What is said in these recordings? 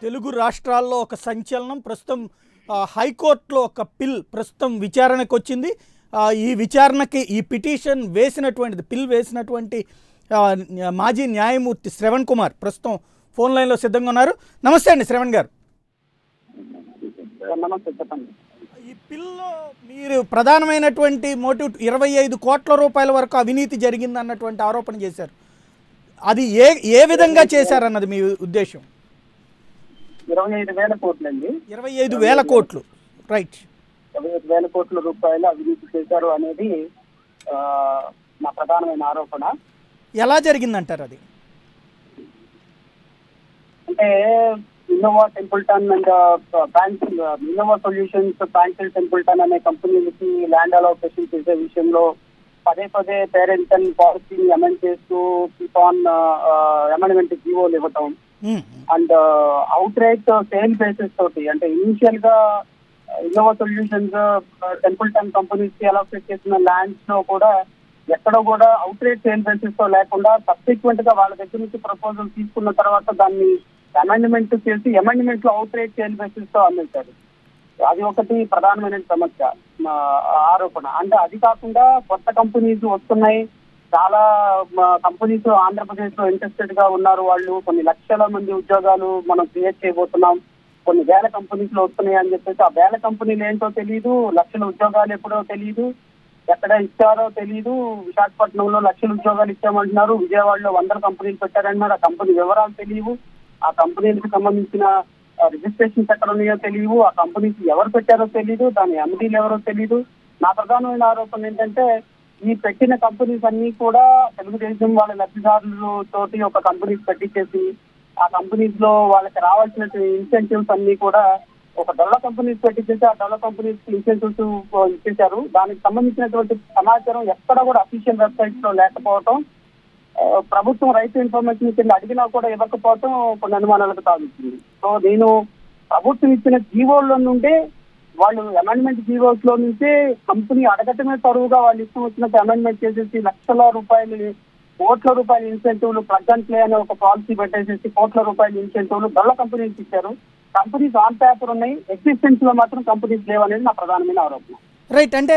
తెలుగు రాష్ట్రాల్లో ఒక సంచలనం ప్రస్తుతం హైకోర్టులో ఒక పిల్ ప్రస్తుతం విచారణకు వచ్చింది. ఈ విచారణకి ఈ పిటిషన్ వేసినటువంటిది పిల్ వేసినటువంటి మాజీ న్యాయమూర్తి శ్రవణ్ కుమార్ ప్రస్తుతం ఫోన్ లైన్లో సిద్ధంగా ఉన్నారు. నమస్తే అండి శ్రవణ్ గారు. ఈ పిల్లో మీరు ప్రధానమైనటువంటి మోటివ్ 25 కోట్ల రూపాయల వరకు అవినీతి జరిగిందన్నటువంటి ఆరోపణ చేశారు. అది ఏ విధంగా చేశారన్నది మీ ఉద్దేశం? 25,000 కోట్లండి. 25,000 కోట్లు, రైట్. 25,000 కోట్ల రూపాయలు అవినీతి చేశారు అనేది నా ప్రధానమైన ఆరోపణ. ఎలా జరిగిందంటారు అది? అంటే Innova Templeton and Innova solutions, బ్యాంకిల్ టెంపుల్టన్ అనే కంపెనీలకి ల్యాండ్ అలొకేషన్ చేసే విషయంలో పదే పేరెంటల్ పాలసీని అమెండ్ చేస్తూ కీప్ ఆన్ అమెండ్మెంట్ జీవోలు ఇవ్వటం and out right sale basis తోటి, అంటే ఇనిషియల్ గా ఇన్నోవా సొల్యూషన్స్ టెంపుల్టన్ కంపెనీస్ కి అలొకేట్ చేసిన ల్యాండ్స్ లో కూడా ఎక్కడో కూడా అవుట్ రైట్ సేల్ బేసిస్ తో లేకుండా సబ్సిక్వెంట్ గా వాళ్ళ దగ్గర నుంచి ప్రపోజల్ తీసుకున్న తర్వాత దాన్ని అమెండ్మెంట్ చేసి అమెండ్మెంట్ లో అవుట్ రైట్ సేల్ బేసిస్ తో అమ్మేశారు. అది ఒకటి ప్రధానమైన సమస్య ఆరోపణ. అంటే అది కాకుండా కొత్త కంపెనీస్ వస్తున్నాయి, చాలా కంపెనీస్ ఆంధ్రప్రదేశ్ లో ఇంట్రెస్టెడ్ గా ఉన్నారు. వాళ్ళు కొన్ని లక్షల మంది ఉద్యోగాలు మనం క్రియేట్ చేయబోతున్నాం, కొన్ని వేల కంపెనీస్ లో వస్తున్నాయి అని చెప్పేసి ఆ వేల కంపెనీలు ఏంటో తెలియదు, లక్షల ఉద్యోగాలు ఎప్పుడో తెలియదు, ఎక్కడ ఇచ్చారో తెలియదు. విశాఖపట్నంలో లక్షల ఉద్యోగాలు ఇచ్చామంటున్నారు, విజయవాడలో 100 కంపెనీలు పెట్టారంటున్నారు. ఆ కంపెనీ వివరాలు తెలియవు, ఆ కంపెనీలకు సంబంధించిన రిజిస్ట్రేషన్స్ ఎక్కడ ఉన్నాయో తెలియవు, ఆ కంపెనీస్ ఎవరు పెట్టారో తెలియదు, దాని ఎండీలు ఎవరో తెలియదు. నా ప్రధానమైన ఆరోపణ ఏంటంటే ఈ పెట్టిన కంపెనీస్ అన్ని కూడా తెలుగుదేశం వాళ్ళ లబ్ధిదారులు తోటి ఒక కంపెనీస్ పెట్టించేసి ఆ కంపెనీస్ లో వాళ్ళకి రావాల్సిన ఇన్సెంటివ్స్ అన్ని కూడా ఒక డొల్ల కంపెనీస్ పెట్టించేసి ఆ డొల్ల కంపెనీస్ ఇన్సెంటివ్స్ ఇచ్చేశారు. దానికి సంబంధించినటువంటి సమాచారం ఎక్కడ కూడా అఫీషియల్ వెబ్సైట్స్ లో లేకపోవటం, ప్రభుత్వం రైతు ఇన్ఫర్మేషన్ కింద అడిగినా కూడా ఇవ్వకపోవటం కొన్ని అనుమానాలకు తాగుతుంది. సో నేను ప్రభుత్వం ఇచ్చిన జీవోల్లో నుండే వాళ్ళు అమెండ్మెంట్ జీవోస్ లో నుంచే కంపెనీ అడగటమే తరువుగా వాళ్ళు ఇష్టం వచ్చినట్టు అమెండ్మెంట్ చేసేసి లక్షల రూపాయలు, కోట్ల రూపాయల ఇన్సెంటివ్లు ప్లగ్ అండ్ ప్లే అనే ఒక పాలసీ పెట్టేసేసి కోట్ల రూపాయల ఇన్సెంటివ్లు డొల్ల కంపెనీస్ ఇచ్చారు. కంపెనీస్ ఆన్ పేపర్ ఉన్నాయి, ఎగ్జిస్టెన్స్ లో మాత్రం కంపెనీస్ లేవు అనేది నా ప్రధానమైన ఆరోపణ. రైట్. అంటే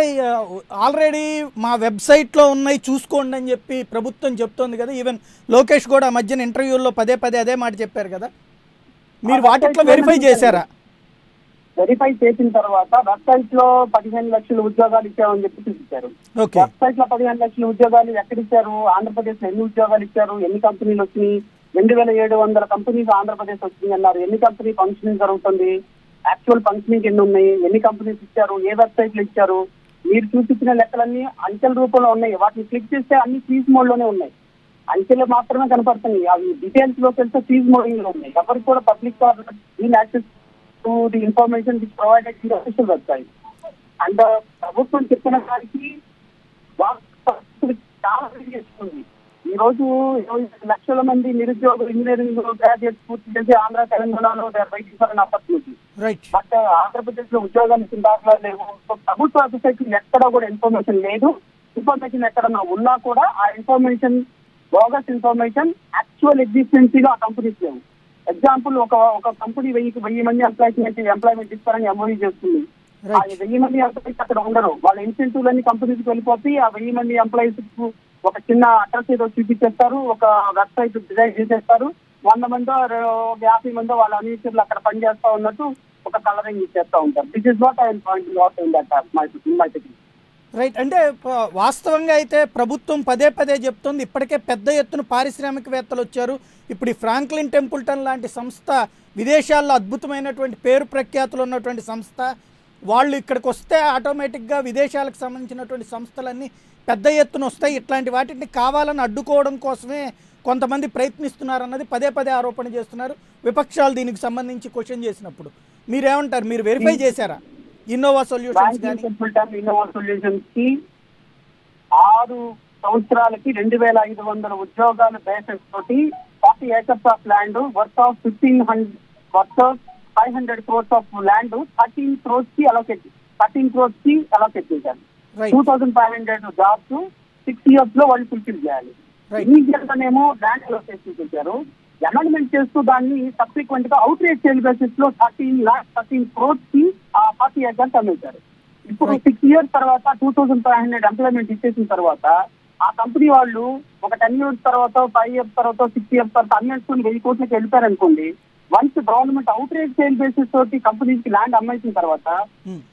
ఆల్రెడీ మా వెబ్సైట్లో ఉన్నాయి చూసుకోండి అని చెప్పి ప్రభుత్వం చెప్తోంది కదా. ఈవెన్ లోకేష్ కూడా మధ్యన ఇంటర్వ్యూల్లో పదే అదే మాట చెప్పారు కదా. మీరు వాటిలో వెరిఫై చేశారా? వెరిఫై చేసిన తర్వాత వెబ్సైట్ లో 15 లక్షల ఉద్యోగాలు ఇచ్చామని చెప్పి చూపించారు. వెబ్సైట్ లో 15 లక్షల ఉద్యోగాలు ఎక్కడిచ్చారు, ఆంధ్రప్రదేశ్ లో ఎన్ని ఉద్యోగాలు ఇచ్చారు, ఎన్ని కంపెనీలు వచ్చినాయి, 2,700 కంపెనీస్ ఆంధ్రప్రదేశ్ వచ్చింది అన్నారు. ఎన్ని కంపెనీ ఫంక్షనింగ్ జరుగుతుంది, యాక్చువల్ ఫంక్షనింగ్ ఎన్ని ఉన్నాయి, ఎన్ని కంపెనీస్ ఇచ్చారు, ఏ వెబ్సైట్ లో ఇచ్చారు, మీరు చూపించిన లెక్కలన్నీ అంకెల రూపంలో ఉన్నాయి. వాటిని క్లిక్ చేస్తే అన్ని ఫీజ్ మోడ్ లోనే ఉన్నాయి, అంకెలు మాత్రమే కనపడుతున్నాయి. అవి డీటెయిల్స్ లోకి వెళ్తే ఫీజ్ మోడింగ్ లో ఉన్నాయి. ఎవరికి కూడా public access to the information which provided in the official website. And ప్రభుత్వం చెప్పిన దానికి చాలా చేస్తుంది. ఈ రోజు 20 లక్షల మంది నిరుద్యోగులు ఇంజనీరింగ్ గ్రాడ్యుయేట్స్ పూర్తి చేసి ఆంధ్ర తెలంగాణలో ఆపర్చునిటీ, బట్ ఆంధ్రప్రదేశ్ లో ఉద్యోగాలు ఇచ్చిన దాఖలా లేవు. ప్రభుత్వ వెబ్సైట్ ఎక్కడా కూడా ఇన్ఫర్మేషన్ లేదు. ఇన్ఫర్మేషన్ ఎక్కడన్నా ఉన్నా కూడా ఆ ఇన్ఫర్మేషన్ బోగస్ ఇన్ఫర్మేషన్, యాక్చువల్ ఎగ్జిస్టెన్సీలో ఆ కంపెనీస్ లేవు. ఎగ్జాంపుల్, ఒక కంపెనీ 1000 మంది ఎంప్లాయ్మెంట్ ఇస్తారని ఎంఓఈ చేస్తుంది. ఆ 1000 మంది ఎంప్లాయీస్ అక్కడ ఉండరు. వాళ్ళ ఇన్సెంటివ్లు అన్ని కంపెనీస్కి వెళ్ళిపోయి ఆ 1000 మంది ఎంప్లాయీస్ ఒక చిన్న అడ్రస్ ఏదో చూపించేస్తారు, ఒక వెబ్సైట్ డిజైన్ చేసేస్తారు. 100 మందో 50 మందో వాళ్ళ అన్నిటిలో అక్కడ పనిచేస్తా ఉన్నట్టు ఒక కలరింగ్ ఇచ్చేస్తా ఉంటారు. This is what I am pointing out in that my thinking. Right. అంటే వాస్తవంగా అయితే ప్రభుత్వం పదే చెప్తుంది ఇప్పటికే పెద్ద ఎత్తున పారిశ్రామికవేత్తలు వచ్చారు. ఇప్పుడు ఈ ఫ్రాంక్లిన్ టెంపుల్టన్ లాంటి సంస్థ విదేశాల్లో అద్భుతమైనటువంటి పేరు ప్రఖ్యాతులు ఉన్నటువంటి సంస్థ, వాళ్ళు ఇక్కడికి వస్తే ఆటోమేటిక్గా విదేశాలకు సంబంధించినటువంటి సంస్థలన్నీ పెద్ద ఎత్తున వస్తాయి. ఇట్లాంటి వాటిని కావాలని అడ్డుకోవడం కోసమే కొంతమంది ప్రయత్నిస్తున్నారన్నది పదే ఆరోపణ చేస్తున్నారు విపక్షాలు. దీనికి సంబంధించి క్వశ్చన్ చేసినప్పుడు మీరేమంటారు? మీరు వెరిఫై చేశారా ఇన్నోవా సొల్యూషన్స్ కానీ? ఇన్నోవా సొల్యూషన్స్ కి 6 సంవత్సరాలకి 2,500 ఉద్యోగాల బేసిస్ తోటి 40 acres of land worth of 500 crores of land 13 crores కి అలొకేట్ చేశారు. 2,500 జాబ్స్ 6 years లో వాళ్ళు ఫుల్ఫిల్ చేయాలి. ఇమీడియట్ గానేమో ల్యాండ్ అలొకేషన్ చేశారు. అమెండ్మెంట్ చేస్తూ దాన్ని సబ్సిక్వెంట్ గా అవుట్ రేట్ సేల్ బేసిస్ లో 13 crores కి 40 acres అమ్మేశారు. ఇప్పుడు 6 years తర్వాత 2500 ఎంప్లాయ్మెంట్ ఇచ్చేసిన తర్వాత ఆ కంపెనీ వాళ్ళు ఒక 10 years తర్వాత 5 years తర్వాత 6 years తర్వాత అమ్మేసుకుని 1000 కోట్లకి వెళ్ళిపోయారనుకోండి. Once government outright sale basis తోటి కంపెనీకి ల్యాండ్ అమ్మేసిన తర్వాత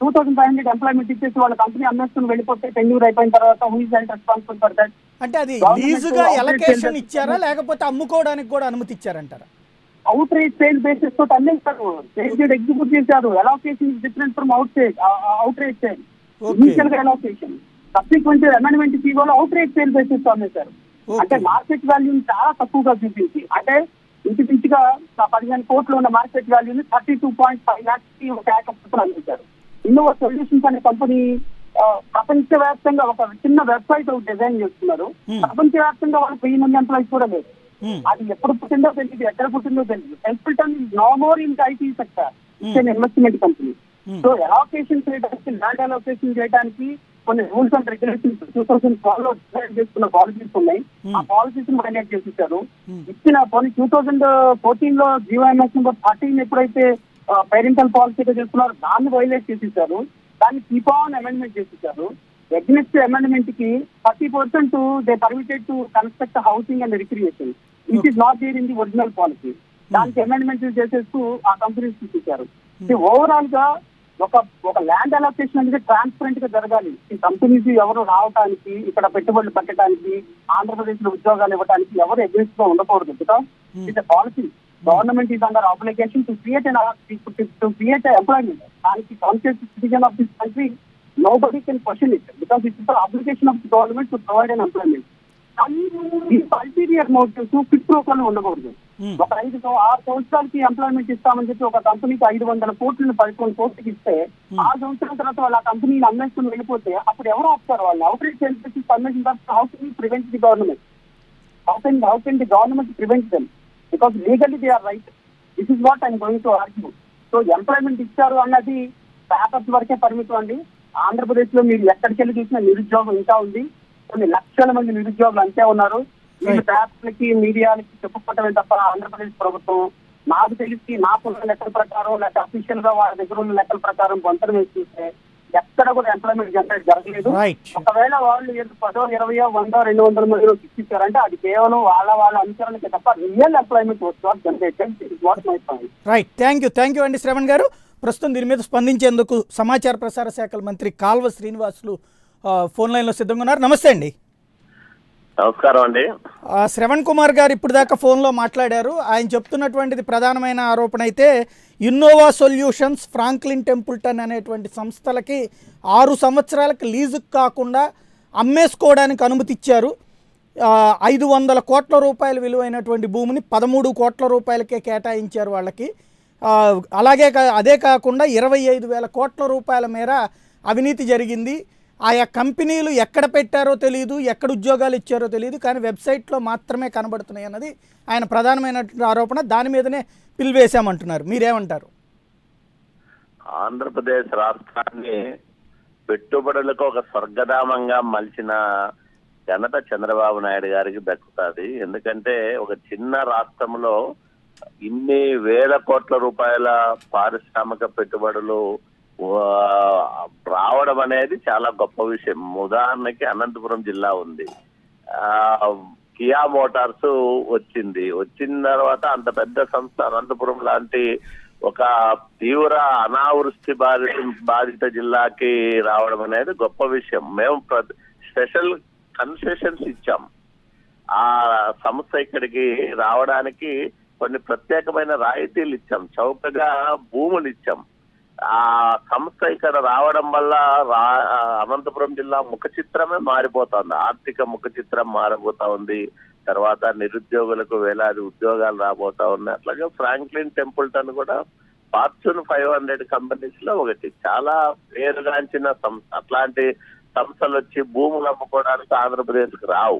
2500 ఎంప్లాయ్మెంట్ ఇచ్చేసి వాళ్ళ కంపెనీ అమ్మేసుకుని వెళ్ళిపోతే టెన్యూర్ అయిపోయిన తర్వాత who is responsible for that? అంటే అది లీజుగా ఎలకేషన్ ఇచ్చారా లేకపోతే అమ్ముకోవడానికి కూడా అనుమతి ఇచ్చారంటారా? అవుట్ రేట్ సేల్ బేసిస్ తోటి అమ్మేస్తారు, సేల్ డేట్ ఎగ్జిక్యూట్ చేశారు. ఎలాకేషన్ is different from out rate sale. Initial గా ఎలాకేషన్, సబ్సిక్వెంట్ అమెండ్మెంట్ వాళ్ళు అవుట్ రేట్ సేల్ బేసిస్ తో అమ్మేశారు. అంటే మార్కెట్ వాల్యూ చాలా తక్కువగా చూపించి, అంటే ఇంచుమించుగా 15 కోట్లు ఉన్న మార్కెట్ వాల్యూని 32.5 lakhs కి ఒక ఏకర్ అందించారు. ఇన్నోవా సొల్యూషన్స్ అనే కంపెనీ ప్రపంచవ్యాప్తంగా ఒక చిన్న వెబ్సైట్ డిజైన్ చేస్తున్నారు. ప్రపంచవ్యాప్తంగా వాళ్ళకి 1000 మంది ఎంప్లాయీస్ కూడా లేదు. అది ఎప్పుడు పుట్టిందో తెలియదు, ఎక్కడ పుట్టిందో తెలియదు. Templeton no more in IT sector, investment company. So allocation చేయడానికి, ల్యాండ్ అలోకేషన్ చేయడానికి కొన్ని రూల్స్ అండ్ రెగ్యులేషన్స్ 2012 లో డిసైడ్ చేసుకున్న పాలసీస్ ఉన్నాయి. ఆ పాలసీస్ మైనేట్ చేసేసారు. ఇచ్చిన 2014 లో GOMS నెంబర్ 13 ఎప్పుడైతే పేరెంటల్ పాలసీగా చేసుకున్నారో దాన్ని వైలేట్ చేసేసారు. దాన్ని కీప్ ఆన్ అమెండ్మెంట్ చేసేసారు. అగ్నెస్ట్ అమెండ్మెంట్ కి 30% they permitted to construct housing and recreation, which is not there in the original policy. దానికి అమెండ్మెంట్ చేసేస్తూ ఆ కంపెనీస్ చూపించారు. ఓవరాల్ గా ఒక ల్యాండ్ అలొకేషన్ అనేది ట్రాన్స్పరెంట్ గా జరగాలి. ఈ కంపెనీస్ ఎవరు రావడానికి, ఇక్కడ పెట్టుబడులు పెట్టడానికి, ఆంధ్రప్రదేశ్ లో ఉద్యోగాలు ఇవ్వడానికి ఎవరు అగేన్స్ట్ గా ఉండకూడదు. Because it's policy. Government is under obligation to create employment. దానికి conscious citizen of this country nobody can question it because it is the obligation of the government to provide an employment. ఈ ulterior motifs quick ప్రోకలు ఉండకూడదు. ఒక 5-6 సంవత్సరాలకి employment ఇస్తామని చెప్పి ఒక కంపెనీకి 500 కోట్లను 11 కోట్లకి ఇస్తే 6 సంవత్సరాల తర్వాత వాళ్ళ కంపెనీని అమ్మేసుకుని వెళ్ళిపోతే అప్పుడు ఎవరు ఆపుతారు? వాళ్ళు outright sale basis permission తర్వాత how can prevent the government? How can the government prevent them? Because legally they are right. This is what I'm going to argue. So employment ఇచ్చారు అన్నది ప్యాకప్ వరకే పరిమితం అండి. ఆంధ్రప్రదేశ్ లో మీరు ఎక్కడికి వెళ్ళి చూసినా నిరుద్యోగం ఇంకా ఉంది. కొన్ని లక్షల మంది నిరుద్యోగులు అంతే ఉన్నారు. వీళ్ళు పేపర్లకి, మీడియాలకి చెప్పుకోవటమే తప్ప ఆంధ్రప్రదేశ్ ప్రభుత్వం నాకు తెలిసి నాకున్న లెక్కల ప్రకారం, లేకపోతే అఫీషియల్ గా వాళ్ళ దగ్గర ఉన్న లెక్కల ప్రకారం బొంతలు వేసి చూస్తే ఎక్కడ కూడా ఎంప్లాయ్మెంట్ జనరేట్ జరగలేదు. ఒకవేళ వాళ్ళు 10, 20, 100, 200 మందిలో ఇచ్చారంటే అది కేవలం వాళ్ళ అనుసరణకి తప్ప real employment generated. What my point. Right. Thank you అండి శ్రవణ్ గారు. ప్రస్తుతం దీని మీద స్పందించేందుకు సమాచార ప్రసార శాఖల మంత్రి కాల్వ శ్రీనివాసులు ఫోన్ లైన్లో సిద్ధంగా ఉన్నారు. నమస్తే అండి. నమస్కారం అండి. శ్రవణ్ కుమార్ గారు ఇప్పుడు దాకా ఫోన్లో మాట్లాడారు. ఆయన చెప్తున్నటువంటిది ప్రధానమైన ఆరోపణ అయితే ఇన్నోవా సొల్యూషన్స్, ఫ్రాంక్లిన్ టెంపుల్టన్ అనేటువంటి సంస్థలకి 6 సంవత్సరాలకు లీజుకు కాకుండా అమ్మేసుకోవడానికి అనుమతి ఇచ్చారు. 500 కోట్ల రూపాయల విలువైనటువంటి భూమిని 13 కోట్ల రూపాయలకే కేటాయించారు వాళ్ళకి. అలాగే అదే కాకుండా 25,000 కోట్ల రూపాయల మేర అవినీతి జరిగింది. ఆయా కంపెనీలు ఎక్కడ పెట్టారో తెలియదు, ఎక్కడ ఉద్యోగాలు ఇచ్చారో తెలియదు, కానీ వెబ్సైట్లో మాత్రమే కనబడుతున్నాయి అన్నది ఆయన ప్రధానమైనటువంటి ఆరోపణ. దాని మీదనే పిలివేశామంటున్నారు. మీరేమంటారు? ఆంధ్రప్రదేశ్ రాష్ట్రాన్ని పెట్టుబడులకు ఒక స్వర్గధామంగా మలిచిన ఘనత చంద్రబాబు నాయుడు గారికి దక్కుతుంది. ఎందుకంటే ఒక చిన్న రాష్ట్రంలో ఇన్ని వేల కోట్ల రూపాయల పారిశ్రామిక పెట్టుబడులు రావడం అనేది చాలా గొప్ప విషయం. ఉదాహరణకి అనంతపురం జిల్లా ఉంది, కియా మోటార్స్ వచ్చిన తర్వాత అంత పెద్ద సంస్థ అనంతపురం లాంటి ఒక తీవ్ర అనావృష్టి బాధిత జిల్లాకి రావడం అనేది గొప్ప విషయం. మేము స్పెషల్ కన్సెషన్స్ ఇచ్చాం. ఆ సంస్థ ఇక్కడికి రావడానికి కొన్ని ప్రత్యేకమైన రాయితీలు ఇచ్చాం, చౌకగా భూములు ఇచ్చాం. ఆ సంస్థ ఇక్కడ రావడం వల్ల అనంతపురం జిల్లా ముఖ చిత్రమే మారిపోతుంది, ఆర్థిక ముఖ చిత్రం మారిపోతా ఉంది. తర్వాత నిరుద్యోగులకు వేలాది ఉద్యోగాలు రాబోతా ఉన్నాయి. అట్లాగే ఫ్రాంక్లిన్ టెంపుల్టన్ కూడా ఫార్చ్యూన్ 500 కంపెనీస్ లో ఒకటి. చాలా పేరుగాంచిన సంస్థ. అట్లాంటి సంస్థలు వచ్చి భూములు అమ్ముకోవడానికి ఆంధ్రప్రదేశ్ కు రావు.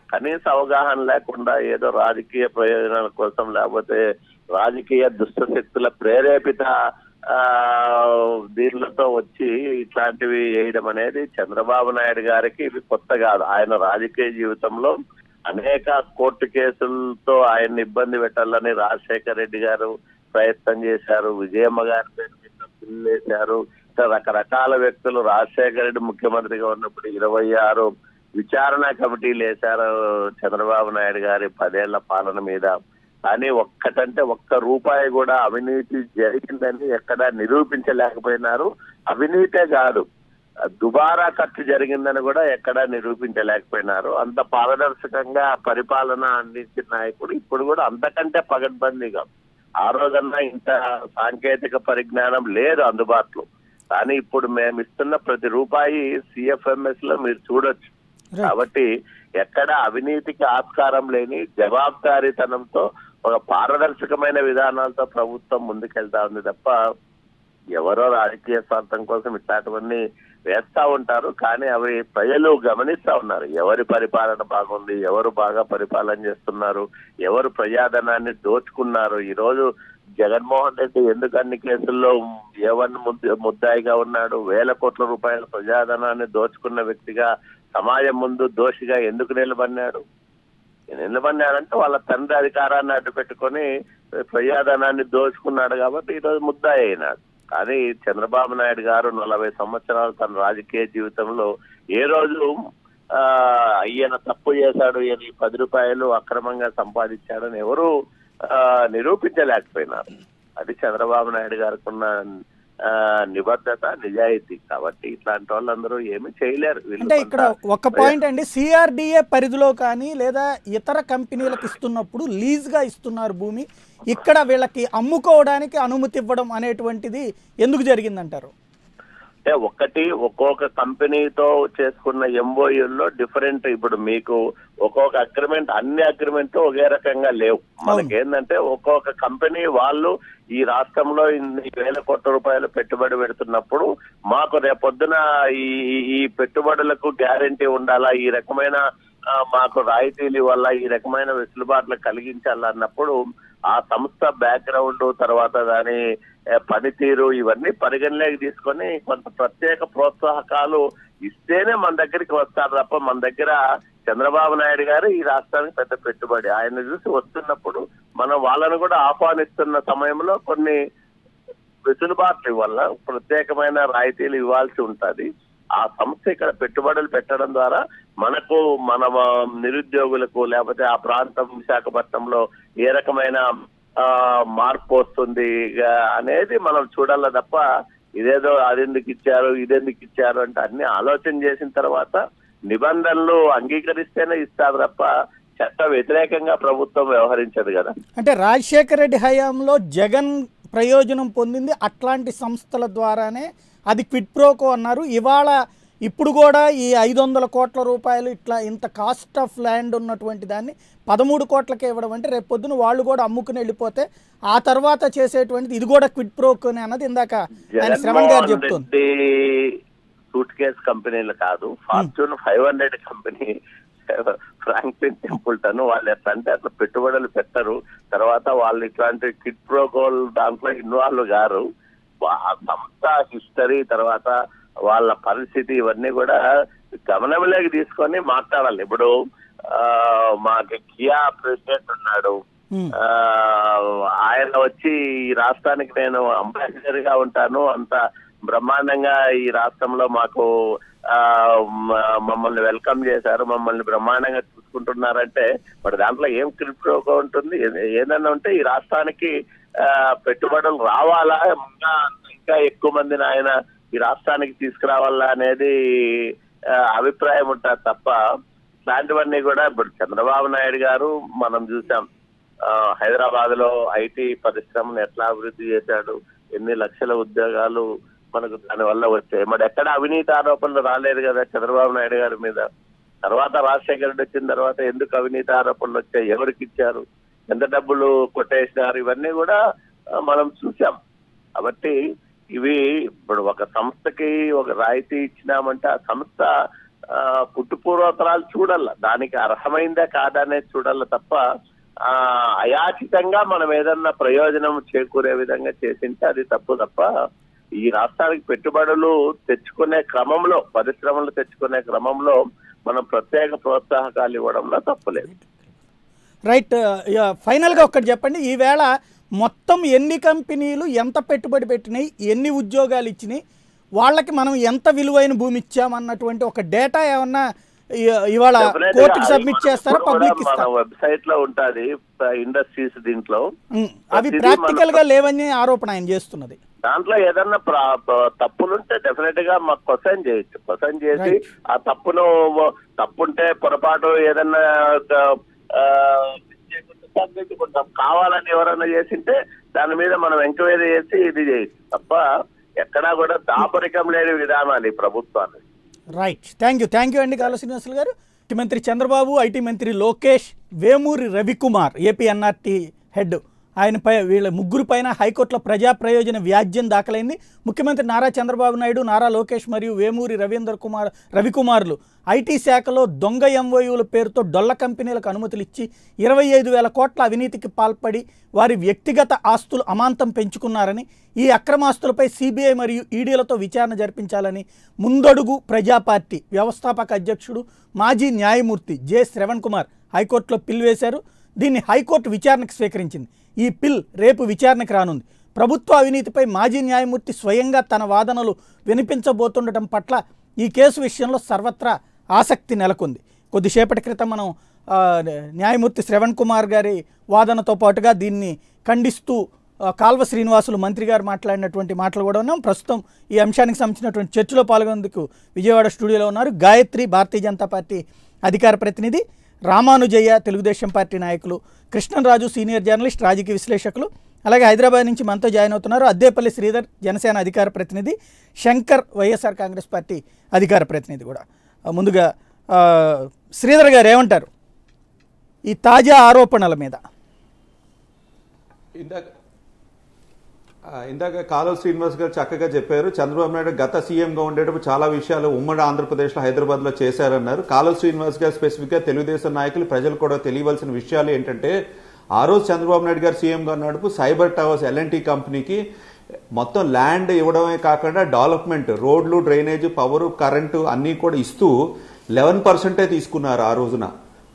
కనీస అవగాహన లేకుండా ఏదో రాజకీయ ప్రయోజనాల కోసం లేకపోతే రాజకీయ దుష్ట శక్తుల ప్రేరేపిత దీనిలతో వచ్చి ఇట్లాంటివి వేయడం అనేది చంద్రబాబు నాయుడు గారికి ఇవి కొత్త కాదు. ఆయన రాజకీయ జీవితంలో అనేక కోర్టు కేసులతో ఆయన్ని ఇబ్బంది పెట్టాలని రాజశేఖర రెడ్డి గారు ప్రయత్నం చేశారు, విజయమ్మ గారి పేరు మీద బిల్లు వేశారు. ఇట్లా రకరకాల వ్యక్తులు రాజశేఖర రెడ్డి ముఖ్యమంత్రిగా ఉన్నప్పుడు 26 విచారణ కమిటీలు వేశారు చంద్రబాబు నాయుడు గారి 10 ఏళ్ల పాలన మీద. కానీ ఒక్క రూపాయి కూడా అవినీతి జరిగిందని ఎక్కడా నిరూపించలేకపోయినారు. అవినీతే కాదు, దుబారా ఖర్చు జరిగిందని కూడా ఎక్కడా నిరూపించలేకపోయినారు. అంత పారదర్శకంగా పరిపాలన అందించిన నాయకుడు ఇప్పుడు కూడా అంతకంటే పగడ్బందీగా. ఆ రోజన్నా ఇంత సాంకేతిక పరిజ్ఞానం లేదు అందుబాటులో, కానీ ఇప్పుడు మేము ఇస్తున్న ప్రతి రూపాయి CFMS లో మీరు చూడొచ్చు. కాబట్టి ఎక్కడ అవినీతికి ఆస్కారం లేని జవాబుదారీతనంతో ఒక పారదర్శకమైన విధానాలతో ప్రభుత్వం ముందుకెళ్తా ఉంది తప్ప ఎవరో రాజకీయ స్వార్థం కోసం ఇట్లాంటివన్నీ వేస్తా ఉంటారు. కానీ అవి ప్రజలు గమనిస్తా ఉన్నారు. ఎవరి పరిపాలన బాగుంది, ఎవరు బాగా పరిపాలన చేస్తున్నారు, ఎవరు ప్రజాధనాన్ని దోచుకున్నారు. ఈ రోజు జగన్మోహన్ రెడ్డి ఎందుకు అన్ని కేసుల్లో ఏవన్ ముద్దాయిగా ఉన్నాడు? 1000 కోట్ల రూపాయల ప్రజాధనాన్ని దోచుకున్న వ్యక్తిగా సమాజం ముందు దోషిగా ఎందుకు నిలబడినాడంటే వాళ్ళ తండ్రి అధికారాన్ని అడ్డు పెట్టుకొని ప్రజాధనాన్ని దోచుకున్నాడు కాబట్టి ఈరోజు ముద్దాయి అయినాడు. కానీ చంద్రబాబు నాయుడు గారు 40 సంవత్సరాలు తన రాజకీయ జీవితంలో ఏ రోజు ఈయన తప్పు చేశాడు, ఈయన 10 రూపాయలు అక్రమంగా సంపాదించాడని ఎవరు నిరూపించలేకపోయినారు. అది చంద్రబాబు నాయుడు గారికి ఉన్న నిబద్ధత, నిజాయితీ. కాబట్టి ఇట్లాంటి వాళ్ళందరూ ఏమి చేయలేరు. అంటే ఇక్కడ ఒక పాయింట్ అండి, CRDA పరిధిలో కానీ లేదా ఇతర కంపెనీలకు ఇస్తున్నప్పుడు లీజ్ గా ఇస్తున్నారు భూమి, ఇక్కడ వీళ్ళకి అమ్ముకోవడానికి అనుమతి ఇవ్వడం అనేటువంటిది ఎందుకు జరిగిందంటారు? అంటే ఒక్కొక్క కంపెనీతో చేసుకున్న MOUల్లో డిఫరెంట్. ఇప్పుడు మీకు ఒక్కొక్క అగ్రిమెంట్, అన్ని అగ్రిమెంట్ ఒకే రకంగా లేవు. మనకేందంటే ఒక్కొక్క కంపెనీ వాళ్ళు ఈ రాష్ట్రంలో ఇన్ని 1000 కోట్ల రూపాయలు పెట్టుబడి పెడుతున్నప్పుడు మాకు రేపొద్దున ఈ పెట్టుబడులకు గ్యారంటీ ఉండాలా, ఈ రకమైన మాకు రాయితీలు వల్ల ఈ రకమైన వెసులుబాట్లు కలిగించాలన్నప్పుడు ఆ సంస్థ బ్యాక్గ్రౌండ్, తర్వాత దాని పనితీరు ఇవన్నీ పరిగణలోకి తీసుకొని కొంత ప్రత్యేక ప్రోత్సాహకాలు ఇస్తేనే మన దగ్గరికి వస్తారు తప్ప మన దగ్గర చంద్రబాబు నాయుడు గారు ఈ రాష్ట్రానికి పెద్ద పెట్టుబడి ఆయన చూసి వస్తున్నప్పుడు మనం వాళ్ళను కూడా ఆహ్వానిస్తున్న సమయంలో కొన్ని వెసులుబాట్లు వల్ల ప్రత్యేకమైన రాయితీలు ఇవ్వాల్సి ఉంటుంది. ఆ సంస్థ ఇక్కడ పెట్టుబడులు పెట్టడం ద్వారా మనకు మన నిరుద్యోగులకు లేకపోతే ఆ ప్రాంతం విశాఖపట్నంలో ఏ రకమైన మార్పు వస్తుంది అనేది మనం చూడాలి తప్ప ఇదేదో అదెందుకు ఇచ్చారు అంటే అన్ని ఆలోచన చేసిన తర్వాత నిబంధనలు అంగీకరిస్తేనే ఇస్తారు తప్ప చట్ట వ్యతిరేకంగా ప్రభుత్వం వ్యవహరించదు కదా. అంటే రాజశేఖర రెడ్డి హయాంలో జగన్ ప్రయోజనం పొందింది అట్లాంటి సంస్థల ద్వారానే, అది క్విడ్ ప్రోకో అన్నారు. ఇప్పుడు కూడా ఈ 500 కోట్ల రూపాయలు ఇట్లా ఇంత కాస్ట్ ఆఫ్ ల్యాండ్ ఉన్నటువంటి దాన్ని 13 కోట్లకే ఇవ్వడం అంటే రేపు పొద్దున వాళ్ళు కూడా అమ్ముకుని వెళ్ళిపోతే ఆ తర్వాత చేసేటువంటిది ఇది కూడా క్విడ్ ప్రోకోనే అన్నది ఇందాక ఆయన శ్రవణ్ గారు చెప్తుంది. సూట్ కేస్ కంపెనీలు కాదు, ఫార్చ్యూన్ 500 కంపెనీ ఫ్రాంక్లిన్ టెంపుల్టన్ వాళ్ళు ఎట్లా అంటే అట్లా పెట్టుబడులు పెట్టరు. తర్వాత వాళ్ళు ఇట్లాంటి క్విడ్ ప్రోకోల్ దాంట్లో ఇన్వాల్వ్ గారు. ఆ సంస్థ హిస్టరీ తర్వాత వాళ్ళ పరిస్థితి ఇవన్నీ కూడా గమనంలోకి తీసుకొని మాట్లాడాలి. ఇప్పుడు మాకు కియా ప్రెసిడెంట్ ఉన్నాడు, ఆయన వచ్చి ఈ రాష్ట్రానికి నేను అంబాసిడర్ గా ఉంటాను, అంత బ్రహ్మాండంగా ఈ రాష్ట్రంలో మాకు మమ్మల్ని వెల్కమ్ చేశారు, మమ్మల్ని బ్రహ్మాండంగా చూసుకుంటున్నారంటే మరి దాంట్లో ఏం క్రిప్టోగా ఉంటుంది? ఏదన్నా ఉంటే ఈ రాష్ట్రానికి పెట్టుబడులు రావాలా, ఇంకా ఎక్కువ మందిని ఆయన ఈ రాష్ట్రానికి తీసుకురావాలా అనేది అభిప్రాయం ఉంటుంది తప్ప ఇట్లాంటివన్నీ కూడా ఇప్పుడు చంద్రబాబు నాయుడు గారు మనం చూసాం హైదరాబాద్ లో ఐటీ పరిశ్రమను ఎట్లా అభివృద్ధి చేశాడు, ఎన్ని లక్షల ఉద్యోగాలు మనకు దానివల్ల వచ్చాయి. మరి ఎక్కడ అవినీతి ఆరోపణలు రాలేదు కదా చంద్రబాబు నాయుడు గారి మీద. తర్వాత రాజశేఖర రెడ్డి వచ్చిన తర్వాత ఎందుకు అవినీతి ఆరోపణలు వచ్చాయి, ఎవరికి ఇచ్చారు, ఎంత డబ్బులు కొట్టేసినారు, ఇవన్నీ కూడా మనం చూసాం. కాబట్టి ఇవి ఇప్పుడు ఒక సంస్థకి ఒక రాయితీ ఇచ్చినామంటే ఆ సంస్థ పుట్టుపూర్వోత్తరాలు చూడాల, దానికి అర్హమైందా కాదా అనేది చూడాల తప్ప అయాచితంగా మనం ఏదన్నా ప్రయోజనం చేకూరే విధంగా చేసింటే అది తప్పు తప్ప ఈ రాష్ట్రానికి పెట్టుబడులు తెచ్చుకునే క్రమంలో, పరిశ్రమలు తెచ్చుకునే క్రమంలో మనం ప్రత్యేక ప్రోత్సాహకాలు ఇవ్వడంలో తప్పులేదు. రైట్. ఫైనల్గా ఒక్కటి చెప్పండి, ఈవేళ మొత్తం ఎన్ని కంపెనీలు ఎంత పెట్టుబడి పెట్టినాయి, ఎన్ని ఉద్యోగాలు ఇచ్చినాయి, వాళ్ళకి మనం ఎంత విలువైన భూమి ఇచ్చామన్నటువంటి ఒక డేటా ఏమన్నా ఇవాళ కోర్టుకి సబ్మిట్ చేస్తారా, పబ్లిక్ ఇస్తారా? వెబ్సైట్ లో ఉంటది ఇండస్ట్రీస్, దీంట్లో అవి ప్రాక్టికల్ గా లేవని ఆరోపణ ఆయన చేస్తున్నది. దాంట్లో ఏదన్నా తప్పులుంటే డెఫినెట్ గా మాకు క్వశ్చన్ చేయొచ్చు. క్వశ్చన్ చేసి ఆ తప్పుంటే పొరపాటు ఏదన్నా సరిదిద్దుకుంటాం. కావాలని ఎవరన్నా చేసింటే దాని మీద మనం ఎంక్వైరీ చేసి ఇది చేయొచ్చు తప్ప ఎక్కడా కూడా దాపరికం లేని విధానాలు ఈ ప్రభుత్వాన్ని. రైట్. థ్యాంక్ యూ అండి కాళ శ్రీనివాసులు గారు. ముఖ్యమంత్రి చంద్రబాబు, ఐటీ మంత్రి Lokesh, Vemuri Ravikumar AP NRT head, ఆయనపై వీళ్ళ ముగ్గురు పైన హైకోర్టులో ప్రజా ప్రయోజన వ్యాజ్యం దాఖలైంది. ముఖ్యమంత్రి నారా చంద్రబాబు నాయుడు, నారా లోకేష్ మరియు వేమూరి రవికుమార్లు ఐటీ శాఖలో దొంగ ఎంఓయూల పేరుతో డొల్ల కంపెనీలకు అనుమతులు ఇచ్చి 25,000 కోట్ల అవినీతికి పాల్పడి వారి వ్యక్తిగత ఆస్తులు అమాంతం పెంచుకున్నారని, ఈ అక్రమాస్తులపై సిబిఐ మరియు ఈడీలతో విచారణ జరిపించాలని ముందడుగు ప్రజా పార్టీ వ్యవస్థాపక అధ్యక్షుడు మాజీ న్యాయమూర్తి జె శ్రవణ్ కుమార్ హైకోర్టులో పిల్ వేశారు. దీన్ని హైకోర్టు విచారణకు స్వీకరించింది. ఈ పిల్ రేపు విచారణకు రానుంది. ప్రభుత్వ అవినీతిపై మాజీ న్యాయమూర్తి స్వయంగా తన వాదనలు వినిపించబోతుండటం పట్ల ఈ కేసు విషయంలో సర్వత్రా ఆసక్తి నెలకొంది. కొద్దిసేపటి క్రితం మనం న్యాయమూర్తి శ్రవణ్ కుమార్ గారి వాదనతో పాటుగా దీన్ని ఖండిస్తూ కాల్వ శ్రీనివాసులు మంత్రి గారు మాట్లాడినటువంటి మాటలు కూడా ఉన్నాం. ప్రస్తుతం ఈ అంశానికి సంబంధించినటువంటి చర్చలో పాల్గొనేందుకు విజయవాడ స్టూడియోలో ఉన్నారు గాయత్రి, భారతీయ జనతా పార్టీ అధికార ప్రతినిధి, రామానుజయ్య, తెలుగుదేశం పార్టీ నాయకులు, కృష్ణరాజు సీనియర్ జర్నలిస్ట్, రాజకీయ విశ్లేషకులు, అలాగే హైదరాబాద్ నుంచి మనతో జాయిన్ అవుతున్నారు అద్దేపల్లి శ్రీధర్, జనసేన అధికార ప్రతినిధి, శంకర్, వైఎస్ఆర్ కాంగ్రెస్ పార్టీ అధికార ప్రతినిధి కూడా. ముందుగా శ్రీధర్ గారు ఏమంటారు ఈ తాజా ఆరోపణల మీద? ఇందాక కాలువ శ్రీనివాస్ గారు చక్కగా చెప్పారు. చంద్రబాబు నాయుడు గత సీఎంగా ఉండేటప్పుడు చాలా విషయాలు ఉమ్మడి ఆంధ్రప్రదేశ్లో, హైదరాబాద్లో చేశారన్నారు. కాలువ శ్రీనివాస్ గారు స్పెసిఫిక్గా తెలుగుదేశం నాయకులు, ప్రజలు కూడా తెలియవలసిన విషయాలు ఏంటంటే, ఆ రోజు చంద్రబాబు నాయుడు గారు సీఎంగా ఉన్నప్పుడు సైబర్ టవర్స్ ఎల్ఎన్టీ కంపెనీకి మొత్తం ల్యాండ్ ఇవ్వడమే కాకుండా డెవలప్మెంట్, రోడ్లు, డ్రైనేజ్, పవర్, కరెంటు అన్నీ కూడా ఇస్తూ 11% తీసుకున్నారు. ఆ రోజున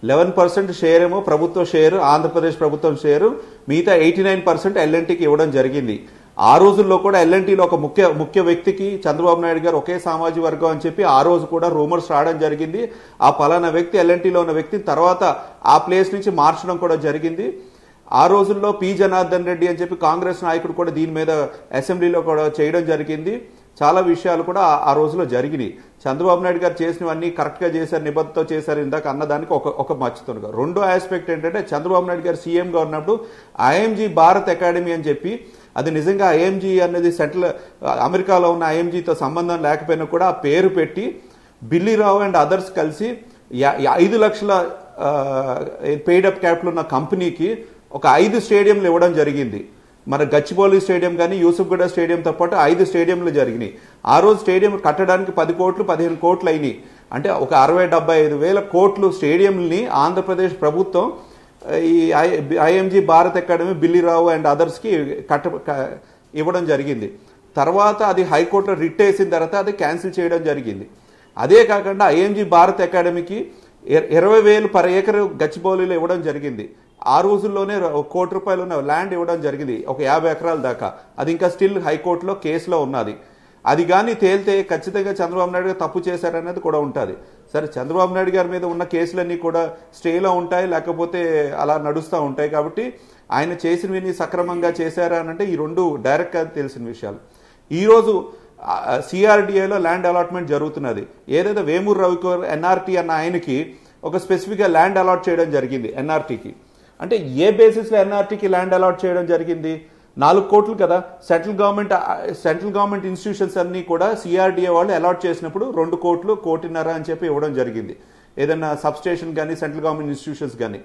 11% షేర్ ఏమో ప్రభుత్వ షేరు, ఆంధ్రప్రదేశ్ ప్రభుత్వం షేరు, మిగతా 89% ఎల్ఎన్టీకి ఇవ్వడం జరిగింది. ఆ రోజుల్లో కూడా ఎల్ఎన్టీలో ఒక ముఖ్య వ్యక్తికి చంద్రబాబు నాయుడు గారు ఒకే సామాజిక వర్గం అని చెప్పి ఆ రోజు కూడా రూమర్స్ రావడం జరిగింది. ఆ పలానా వ్యక్తి ఎల్ఎన్టీలో ఉన్న వ్యక్తిని తర్వాత ఆ ప్లేస్ నుంచి మార్చడం కూడా జరిగింది. ఆ రోజుల్లో పి జనార్దన్ రెడ్డి అని చెప్పి కాంగ్రెస్ నాయకుడు కూడా దీని మీద అసెంబ్లీలో కూడా చేయడం జరిగింది. చాలా విషయాలు కూడా ఆ రోజులో జరిగినాయి. చంద్రబాబు నాయుడు గారు చేసినవన్నీ కరెక్ట్ గా చేశారు, నిబద్ధతో చేశారు ఇందాక అన్నదానికి ఒక మచ్చుతుండగా. రెండో ఆస్పెక్ట్ ఏంటంటే, చంద్రబాబు నాయుడు గారు సీఎంగా ఉన్నప్పుడు ఐఎంజీ భారత్ అకాడమీ అని చెప్పి, అది నిజంగా ఐఎంజీ అనేది అమెరికాలో ఉన్న ఐఎంజీతో సంబంధం లేకపోయినా కూడా ఆ పేరు పెట్టి బిల్లీరావు అండ్ అదర్స్ కలిసి 5 లక్షల పెయిడ్ అప్ క్యాపిటల్ ఉన్న కంపెనీకి ఒక 5 స్టేడియంలు ఇవ్వడం జరిగింది. మన గచ్చిబౌలి స్టేడియం కానీ యూసుఫ్గూడ స్టేడియంతో పాటు 5 స్టేడియంలు జరిగినాయి. ఆ రోజు స్టేడియం కట్టడానికి 10 కోట్లు 15 కోట్లు అయినాయి. అంటే ఒక 60-75 వేల కోట్లు స్టేడియంని ఆంధ్రప్రదేశ్ ప్రభుత్వం ఈ IMG Bharat academy, Billi Rao and అదర్స్కి ఇవ్వడం జరిగింది. తర్వాత అది హైకోర్టులో రిట్ వేసిన తర్వాత అది క్యాన్సిల్ చేయడం జరిగింది. అదే కాకుండా ఐఎంజీ భారత్ అకాడమీకి 20,000 పర్ ఏకర్ గచ్చిబౌలిలో ఇవ్వడం జరిగింది. ఆ రోజుల్లోనే ₹1 కోటి ఉన్న ల్యాండ్ ఇవ్వడం జరిగింది, ఒక 50 ఎకరాల దాకా. అది ఇంకా స్టిల్ హైకోర్టులో కేసులో ఉన్నది. అది కానీ తేలితే ఖచ్చితంగా చంద్రబాబు నాయుడు గారు తప్పు చేశారనేది కూడా ఉంటుంది. సరే, చంద్రబాబు నాయుడు గారి మీద ఉన్న కేసులన్నీ కూడా స్టేలో ఉంటాయి, లేకపోతే అలా నడుస్తూ ఉంటాయి. కాబట్టి ఆయన చేసినవి సక్రమంగా చేశారా అంటే ఈ రెండు డైరెక్ట్గా తెలిసిన విషయాలు. ఈరోజు సిఆర్డిఏలో ల్యాండ్ అలాట్మెంట్ జరుగుతున్నది. ఏదైతే వేమూరు రవికుమార్ ఎన్ఆర్టీ అన్న ఆయనకి ఒక స్పెసిఫిక్గా ల్యాండ్ అలాట్ చేయడం జరిగింది ఎన్ఆర్టీకి. అంటే ఏ బేసిస్లో ఎన్ఆర్టీకి ల్యాండ్ అలాట్ చేయడం జరిగింది? 4 కోట్లు కదా. సెంట్రల్ గవర్నమెంట్ ఇన్స్టిట్యూషన్స్ అన్ని కూడా సిఆర్డిఏ వాళ్ళు అలాట్ చేసినప్పుడు 2 కోట్లు, 1.5 కోట్లు అని చెప్పి ఇవ్వడం జరిగింది. ఏదైనా సబ్స్టేషన్ కానీ సెంట్రల్ గవర్నమెంట్ ఇన్స్టిట్యూషన్స్ కానీ.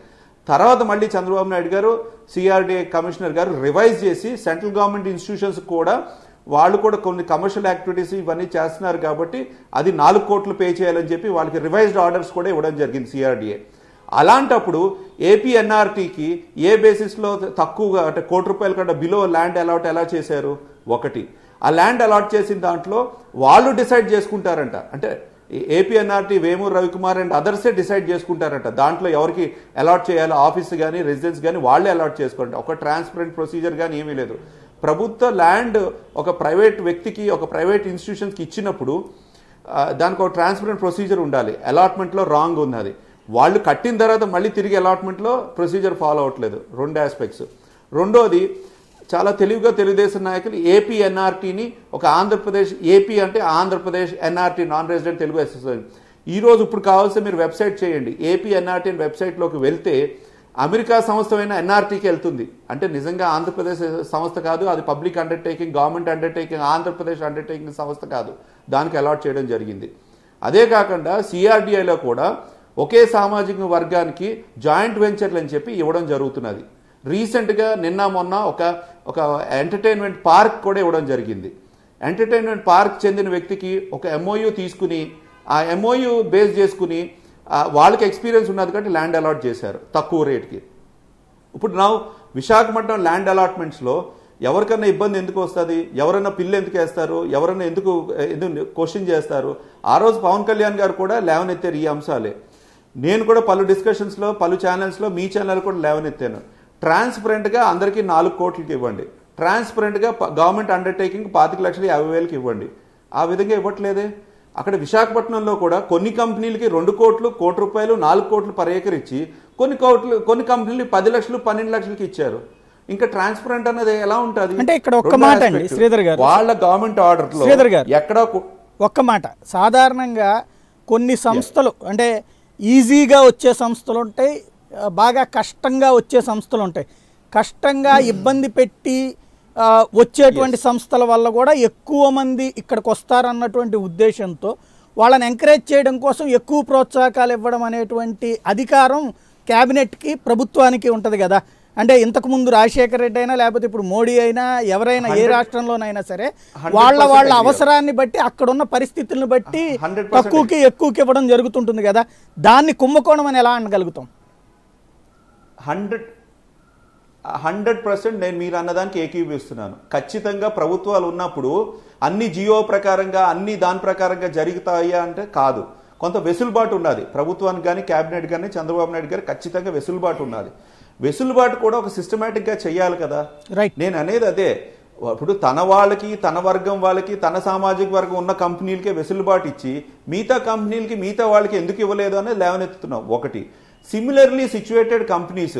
తర్వాత మళ్ళీ చంద్రబాబు నాయుడు గారు, సిఆర్డిఏ కమిషనర్ గారు రివైజ్ చేసి సెంట్రల్ గవర్నమెంట్ ఇన్స్టిట్యూషన్స్ కూడా వాళ్ళు కూడా కొన్ని కమర్షియల్ యాక్టివిటీస్ ఇవన్నీ చేస్తున్నారు కాబట్టి అది 4 కోట్లు పే చేయాలని చెప్పి వాళ్ళకి రివైజ్డ్ ఆర్డర్స్ కూడా ఇవ్వడం జరిగింది సిఆర్డిఏ. అలాంటప్పుడు ఏపీ ఎన్ఆర్టీకి ఏ బేసిస్లో తక్కువగా అంటే ₹1 కోటి కంటే బిలో ల్యాండ్ అలాట్ ఎలా చేశారు? ఒకటి, ఆ ల్యాండ్ అలాట్ చేసిన దాంట్లో వాళ్ళు డిసైడ్ చేసుకుంటారంట. అంటే ఏపీఎన్ఆర్టీ వేమూరు రవికుమార్ అండ్ అదర్సే డిసైడ్ చేసుకుంటారట. దాంట్లో ఎవరికి అలాట్ చేయాలో ఆఫీస్ కానీ రెసిడెన్స్ కానీ వాళ్ళే అలాట్ చేసుకుంటారు. ఒక ట్రాన్స్పరెంట్ ప్రొసీజర్ కానీ ఏమీ లేదు. ప్రభుత్వ ల్యాండ్ ఒక ప్రైవేట్ వ్యక్తికి ఒక ప్రైవేట్ ఇన్స్టిట్యూషన్స్కి ఇచ్చినప్పుడు దానికి ఒక ట్రాన్స్పరెంట్ ప్రొసీజర్ ఉండాలి. అలాట్మెంట్లో రాంగ్ ఉన్నది. వాళ్ళు కట్టిన తర్వాత మళ్ళీ తిరిగి అలాట్మెంట్లో ప్రొసీజర్ ఫాలో అవ్వట్లేదు. 2 ఆస్పెక్ట్స్. రెండోది చాలా తెలివిగా తెలుగుదేశం నాయకులు ఏపీ ఎన్ఆర్టీని ఒక ఆంధ్రప్రదేశ్, ఏపీ అంటే Andhra Pradesh NRT non resident Telugu association. ఈరోజు ఇప్పుడు కావాల్సి మీరు వెబ్సైట్ చేయండి, ఏపీ ఎన్ఆర్టీ వెబ్సైట్లోకి వెళ్తే అమెరికా సంస్థమైన ఎన్ఆర్టీకి వెళ్తుంది. అంటే నిజంగా ఆంధ్రప్రదేశ్ సంస్థ కాదు, అది public undertaking, government undertaking, Andhra Pradesh undertaking సంస్థ కాదు. దానికి అలాట్ చేయడం జరిగింది. అదే కాకుండా సిఆర్డిఐలో కూడా ఒకే సామాజిక వర్గానికి జాయింట్ వెంచర్లు అని చెప్పి ఇవ్వడం జరుగుతున్నది. రీసెంట్గా నిన్న మొన్న ఒక ఎంటర్టైన్మెంట్ పార్క్ కూడా ఇవ్వడం జరిగింది. ఎంటర్టైన్మెంట్ పార్క్ చెందిన వ్యక్తికి ఒక ఎంఓయూ తీసుకుని ఆ ఎంఓయూ బేస్ చేసుకుని వాళ్ళకి ఎక్స్పీరియన్స్ ఉన్నది కాబట్టి ల్యాండ్ అలాట్ చేశారు తక్కువ రేట్కి. ఇప్పుడు నా విశాఖపట్నం ల్యాండ్ అలాట్మెంట్స్లో ఎవరికన్నా ఇబ్బంది ఎందుకు వస్తుంది, ఎవరైనా పిల్లు ఎందుకు వేస్తారు, ఎవరైనా ఎందుకు క్వశ్చన్ చేస్తారు. ఆ రోజు పవన్ కళ్యాణ్ గారు కూడా లేవనెత్తారు ఈ అంశాలే. నేను కూడా పలు డిస్కషన్స్లో పలు ఛానల్స్లో మీ ఛానల్ కూడా లేవనెత్తాను. ట్రాన్స్పరెంట్గా అందరికీ 4 కోట్లకి ఇవ్వండి, ట్రాన్స్పరెంట్గా గవర్నమెంట్ అండర్టేకింగ్ 25,50,000 ఇవ్వండి. ఆ విధంగా ఇవ్వట్లేదే. అక్కడ విశాఖపట్నంలో కూడా కొన్ని కంపెనీలకి 2 కోట్లు, ₹1 కోటి, 4 కోట్లు పర్ ఏకర్ ఇచ్చి కొన్ని కంపెనీలు 10 లక్షలు 12 లక్షలకి ఇచ్చారు. ఇంకా ట్రాన్స్పరెంట్ అనేది ఎలా ఉంటుంది అంటే ఇక్కడ ఒక్క మాట అండి శ్రీధర్ గారు, వాళ్ళ గవర్నమెంట్ ఆర్డర్ శ్రీధర్ గారు ఎక్కడ ఒక్క మాట. సాధారణంగా కొన్ని సంస్థలు అంటే ఈజీగా వచ్చే సంస్థలు ఉంటాయి, బాగా కష్టంగా వచ్చే సంస్థలు ఉంటాయి. కష్టంగా ఇబ్బంది పెట్టి వచ్చేటువంటి సంస్థల వల్ల కూడా ఎక్కువ మంది ఇక్కడికి వస్తారన్నటువంటి ఉద్దేశంతో వాళ్ళని ఎంకరేజ్ చేయడం కోసం ఎక్కువ ప్రోత్సాహకాలు ఇవ్వడం అనేటువంటి అధికారం క్యాబినెట్కి, ప్రభుత్వానికి ఉంటుంది కదా. అంటే ఇంతకుముందు రాజశేఖర రెడ్డి అయినా లేకపోతే ఇప్పుడు మోడీ అయినా ఎవరైనా ఏ రాష్ట్రంలోనైనా సరే వాళ్ళ అవసరాన్ని బట్టి అక్కడున్న పరిస్థితులను బట్టి తక్కువకి ఎక్కువకి ఇవ్వడం జరుగుతుంటుంది కదా. దాన్ని కుంభకోణం అని ఎలా అనగలుగుతాం? 100% నేను మీరు అన్నదానికి ఏకీభవిస్తున్నాను. ఖచ్చితంగా ప్రభుత్వాలు ఉన్నప్పుడు అన్ని జియో ప్రకారంగా అన్ని దాని ప్రకారంగా జరుగుతాయా అంటే కాదు. కొంత వెసులుబాటు ఉన్నది ప్రభుత్వానికి కానీ క్యాబినెట్ కానీ చంద్రబాబు నాయుడు గారు ఖచ్చితంగా వెసులుబాటు ఉన్నది. వెసులుబాటు కూడా ఒక సిస్టమేటిక్గా చెయ్యాలి కదా. నేను అనేది అదే. ఇప్పుడు తన వాళ్ళకి, తన వర్గం వాళ్ళకి, తన సామాజిక వర్గం ఉన్న కంపెనీలకే వెసులుబాటు ఇచ్చి మిగతా కంపెనీలకి, మిగతా వాళ్ళకి ఎందుకు ఇవ్వలేదు అనేది లేవనెత్తుతున్నాం. ఒకటి, similarly situated companies,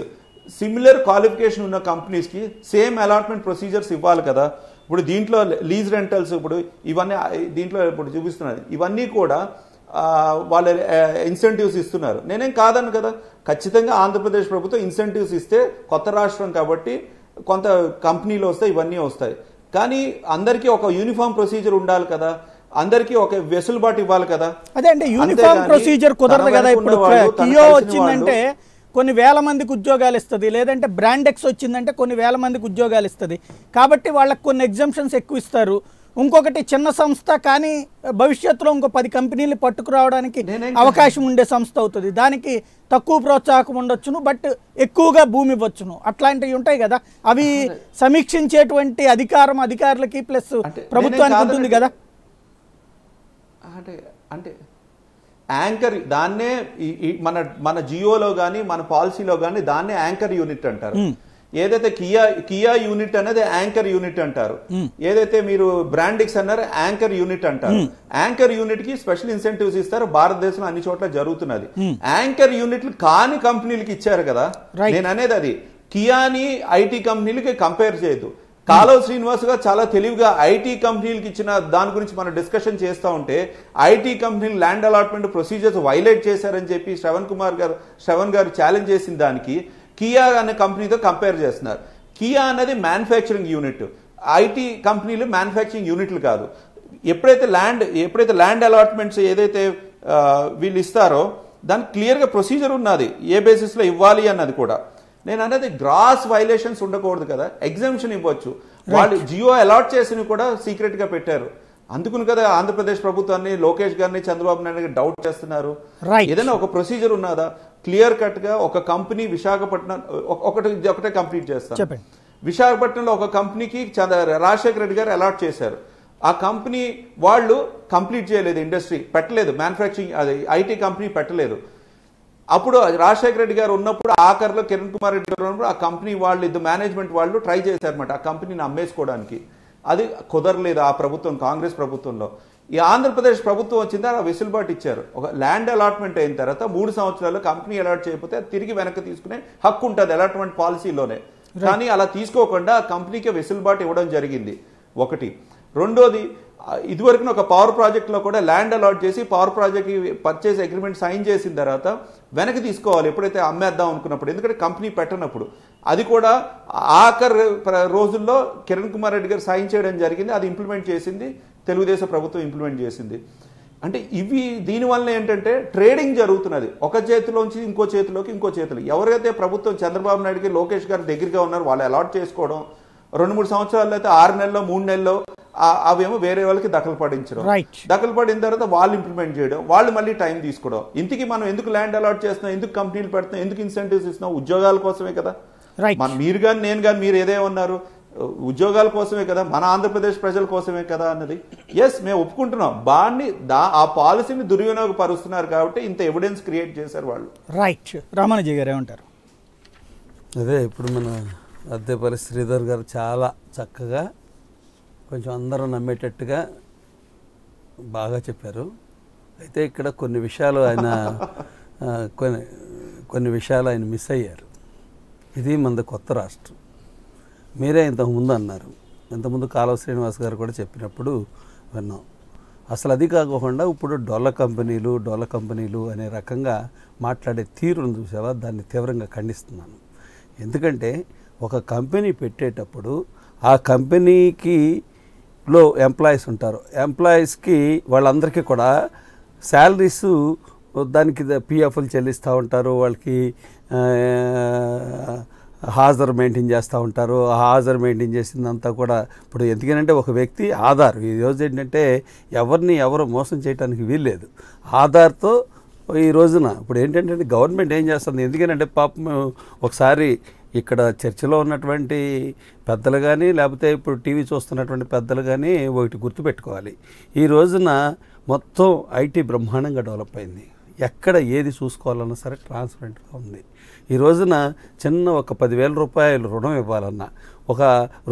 similar qualification ఉన్న కంపెనీస్కి సేమ్ అలాట్మెంట్ ప్రొసీజర్స్ ఇవ్వాలి కదా. ఇప్పుడు దీంట్లో లీజ్ రెంటల్స్, ఇప్పుడు ఇవన్నీ దీంట్లో ఇప్పుడు చూపిస్తున్నారు, ఇవన్నీ కూడా వాళ్ళ ఇన్సెంటివ్స్ ఇస్తున్నారు. నేనేం కాదను కదా. ఖచ్చితంగా ఆంధ్రప్రదేశ్ ప్రభుత్వం ఇన్సెంటివ్స్ ఇస్తే కొత్త రాష్ట్రం కాబట్టి కొంత కంపెనీలు వస్తాయి, ఇవన్నీ వస్తాయి. కానీ అందరికీ ఒక యూనిఫామ్ ప్రొసీజర్ ఉండాలి కదా, అందరికీ ఒక వెసులుబాటు ఇవ్వాలి కదా. అదే అంటే యూనిఫామ్ ప్రొసీజర్ కుదరదు కదా. ఇప్పుడు కియో వచ్చిందంటే కొన్ని వేల మందికి ఉద్యోగాలు ఇస్తుంది, లేదంటే బ్రాండెక్స్ వచ్చిందంటే కొన్ని వేల మందికి ఉద్యోగాలు ఇస్తుంది. కాబట్టి వాళ్ళకి కొన్ని ఎగ్జామ్షన్స్ ఎక్కువ ఇస్తారు. ఇంకొకటి చిన్న సంస్థ కానీ భవిష్యత్తులో ఇంకో 10 కంపెనీలు పట్టుకురావడానికి అవకాశం ఉండే సంస్థ అవుతుంది. దానికి తక్కువ ప్రోత్సాహం ఉండొచ్చును, బట్ ఎక్కువగా భూమి ఇవ్వచ్చును. అట్లాంటివి ఉంటాయి కదా. అవి సమీక్షించేటువంటి అధికారం అధికారులకి ప్లస్ ప్రభుత్వానికి ఉంటుంది కదా. అంటే యాంకర్ దాన్నే మన జియోలో కానీ మన పాలసీలో కానీ దాన్నే యాంకర్ యూనిట్ అంటారు. ఏదైతే కియా యూనిట్ అనేది యాంకర్ యూనిట్ అంటారు. ఏదైతే మీరు బ్రాండిక్స్ అన్నారు యాంకర్ యూనిట్ అంటారు. యాంకర్ యూనిట్ కి స్పెషల్ ఇన్సెంటివ్స్ ఇస్తారు. భారతదేశంలో అన్ని చోట్ల జరుగుతున్నది. యాంకర్ యూనిట్లు కాని కంపెనీలకి ఇచ్చారు కదా. నేను అనేది అది కియాని ఐటీ కంపెనీలకి కంపేర్ చేయదు. కాలువ శ్రీనివాస్ గారు చాలా తెలివిగా ఐటీ కంపెనీలకు ఇచ్చిన దాని గురించి మనం డిస్కషన్ చేస్తూ ఉంటే ఐటీ కంపెనీలు ల్యాండ్ అలాట్మెంట్ ప్రొసీజర్స్ వైలేట్ చేశారని చెప్పి శ్రవణ్ గారు ఛాలెంజ్ చేసిన దానికి కియా అనే కంపెనీతో కంపేర్ చేస్తున్నారు. కియా అనేది మ్యానుఫ్యాక్చరింగ్ యూనిట్, ఐటీ కంపెనీలు మ్యానుఫ్యాక్చరింగ్ యూనిట్లు కాదు. ఎప్పుడైతే ల్యాండ్ అలాట్మెంట్స్ ఏదైతే వీళ్ళు ఇస్తారో దానికి క్లియర్గా ప్రొసీజర్ ఉన్నది, ఏ బేసిస్లో ఇవ్వాలి అన్నది కూడా. నేను అనేది గ్రాస్ వైలేషన్స్ ఉండకూడదు కదా. ఎగ్జామ్షన్ ఇవ్వచ్చు. వాళ్ళు జియో అలాట్ చేసినవి కూడా సీక్రెట్ గా పెట్టారు. అందుకుని కదా ఆంధ్రప్రదేశ్ ప్రభుత్వాన్ని, లోకేష్ గారిని, చంద్రబాబు నాయుడు డౌట్ చేస్తున్నారు. ఏదైనా ఒక ప్రొసీజర్ ఉన్నదా? క్లియర్ కట్ గా ఒక కంపెనీ విశాఖపట్నం ఒకటే కంప్లీట్ చేస్తాను. విశాఖపట్నంలో ఒక కంపెనీకి రాజశేఖర రెడ్డి గారు అలాట్ చేశారు. ఆ కంపెనీ వాళ్ళు కంప్లీట్ చేయలేదు, ఇండస్ట్రీ పెట్టలేదు, మ్యానుఫ్యాక్చరింగ్ అది ఐటీ కంపెనీ పెట్టలేదు. అప్పుడు రాజశేఖర రెడ్డి గారు ఉన్నప్పుడు ఆఖరిలో కిరణ్ కుమార్ రెడ్డి గారు ఉన్నప్పుడు ఆ కంపెనీ వాళ్ళు ఇద్దరు మేనేజ్మెంట్ వాళ్ళు ట్రై చేశారన్నమాట ఆ కంపెనీని అమ్మేసుకోవడానికి. అది కుదరలేదు ఆ ప్రభుత్వం, కాంగ్రెస్ ప్రభుత్వంలో. ఈ ఆంధ్రప్రదేశ్ ప్రభుత్వం వచ్చిందా ఆ వెసులుబాటు ఇచ్చారు. ఒక ల్యాండ్ అలాట్మెంట్ అయిన తర్వాత 3 సంవత్సరాల్లో కంపెనీ అలాట్ చేయకపోతే తిరిగి వెనక్కి తీసుకునే హక్కు ఉంటుంది అలాట్మెంట్ పాలసీలోనే. కానీ అలా తీసుకోకుండా కంపెనీకి వెసులుబాటు ఇవ్వడం జరిగింది ఒకటి. రెండోది, ఇదివరకు ఒక పవర్ ప్రాజెక్ట్లో కూడా ల్యాండ్ అలాట్ చేసి power project purchase agreement sign చేసిన తర్వాత వెనక్కి తీసుకోవాలి ఎప్పుడైతే అమ్మేద్దాం అనుకున్నప్పుడు, ఎందుకంటే కంపెనీ పెట్టనప్పుడు. అది కూడా ఆఖరి రోజుల్లో కిరణ్ కుమార్ రెడ్డి గారు సైన్ చేయడం జరిగింది. అది ఇంప్లిమెంట్ చేసింది తెలుగుదేశం ప్రభుత్వం, ఇంప్లిమెంట్ చేసింది. అంటే ఇవి దీనివల్ల ఏంటంటే ట్రేడింగ్ జరుగుతున్నది, ఒక చేతిలోంచి ఇంకో చేతిలోకి, ఇంకో చేతిలో. ఎవరైతే ప్రభుత్వం చంద్రబాబు నాయుడుకి లోకేష్ గారి దగ్గరగా ఉన్నారో వాళ్ళు అలాట్ చేసుకోవడం, 2-3 సంవత్సరాల్లో అయితే 6 నెలల్లో 3 నెలల్లో అవేమో వేరే వాళ్ళకి దఖలు పడించడం, దఖలు పడిన తర్వాత వాళ్ళు ఇంప్లిమెంట్ చేయడం, వాళ్ళు మళ్ళీ టైం తీసుకోవడం. ఇంతకీ మనం ఎందుకు ల్యాండ్ అలాట్ చేస్తున్నాం, ఎందుకు కంపెనీలు పెడుతున్నాం, ఎందుకు ఇన్సెంటివ్స్ ఇస్తున్నాం? ఉద్యోగాల కోసమే కదా. మీరు కానీ నేను కానీ మీరు ఏదేమన్నారు, ఉద్యోగాల కోసమే కదా, మన ఆంధ్రప్రదేశ్ ప్రజల కోసమే కదా అన్నది. ఎస్, మేము ఒప్పుకుంటున్నాం. ఆ పాలసీని దుర్వినియోగపరుస్తున్నారు కాబట్టి ఇంత ఎవిడెన్స్ క్రియేట్ చేశారు వాళ్ళు. రైట్. రామానుజీ గారు ఏమంటారు? అదే ఇప్పుడు మన అద్దెపల్లి శ్రీధర్ గారు చాలా చక్కగా కొంచెం అందరూ నమ్మేటట్టుగా బాగా చెప్పారు. అయితే ఇక్కడ కొన్ని విషయాలు ఆయన కొన్ని విషయాలు ఆయన మిస్ అయ్యారు. ఇది మనది కొత్త రాష్ట్రం. మీరే ఇంతకుముందు అన్నారు, ఇంతకుముందు కాలువ శ్రీనివాస్ గారు కూడా చెప్పినప్పుడు విన్నాం. అసలు అది కాకుండా ఇప్పుడు డొల్ల కంపెనీలు అనే రకంగా మాట్లాడే తీరును చూసావా, దాన్ని తీవ్రంగా ఖండిస్తున్నాను. ఎందుకంటే ఒక కంపెనీ పెట్టేటప్పుడు ఆ కంపెనీలో ఎంప్లాయీస్ ఉంటారు. ఎంప్లాయీస్కి వాళ్ళందరికీ కూడా శాలరీస్ దానికి పిఎఫ్లు చెల్లిస్తూ ఉంటారు, వాళ్ళకి హాజరు మెయింటైన్ చేస్తూ ఉంటారు. ఆ హాజరు మెయింటైన్ చేసిందంతా కూడా ఇప్పుడు ఎందుకంటే ఒక వ్యక్తి ఆధార్, ఈరోజు ఏంటంటే ఎవరు మోసం చేయడానికి వీల్లేదు. ఆధార్తో ఈ రోజున ఇప్పుడు ఏంటంటే గవర్నమెంట్ ఏం చేస్తుంది, ఎందుకంటే పాపం ఒకసారి ఇక్కడ చర్చలో ఉన్నటువంటి పెద్దలు కానీ లేకపోతే ఇప్పుడు టీవీ చూస్తున్నటువంటి పెద్దలు కానీ ఒకటి గుర్తుపెట్టుకోవాలి. ఈ రోజున మొత్తం ఐటీ బ్రహ్మాండంగా డెవలప్ అయింది. ఎక్కడ ఏది చూసుకోవాలన్నా సరే ట్రాన్స్పరెంట్గా ఉంది. ఈ రోజున చిన్న ఒక 10,000 రూపాయలు రుణం ఇవ్వాలన్నా, ఒక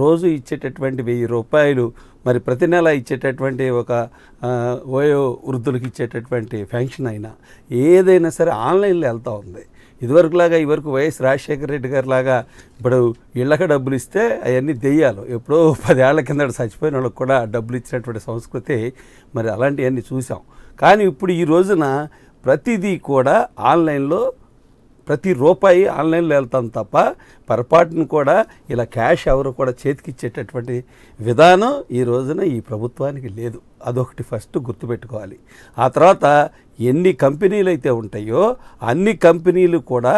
రోజు ఇచ్చేటటువంటి 1000 రూపాయలు, మరి ప్రతి నెల ఇచ్చేటటువంటి ఒక వయో వృద్ధులకు ఇచ్చేటటువంటి పెన్షన్ అయినా ఏదైనా సరే ఆన్లైన్లో వెళ్తూ ఉంది. ఇదివరకు వైఎస్ రాజశేఖర రెడ్డి గారి లాగా ఇప్పుడు ఇళ్ళకి డబ్బులు ఇస్తే అవన్నీ దెయ్యాలు, ఎప్పుడో 10 ఏళ్ల కింద చచ్చిపోయిన వాళ్ళకి కూడా డబ్బులు ఇచ్చినటువంటి సంస్కృతి మరి అలాంటివన్నీ చూసాం. కానీ ఇప్పుడు ఈ రోజున ప్రతిదీ కూడా ఆన్లైన్లో, ప్రతి రూపాయి ఆన్లైన్లో వెళ్తాం తప్ప పొరపాటును కూడా ఇలా క్యాష్ ఎవరు కూడా చేతికిచ్చేటటువంటి విధానం ఈ రోజున ఈ ప్రభుత్వానికి లేదు. అదొకటి ఫస్ట్ గుర్తుపెట్టుకోవాలి. ఆ తర్వాత ఎన్ని కంపెనీలు అయితే ఉంటాయో అన్ని కంపెనీలు కూడా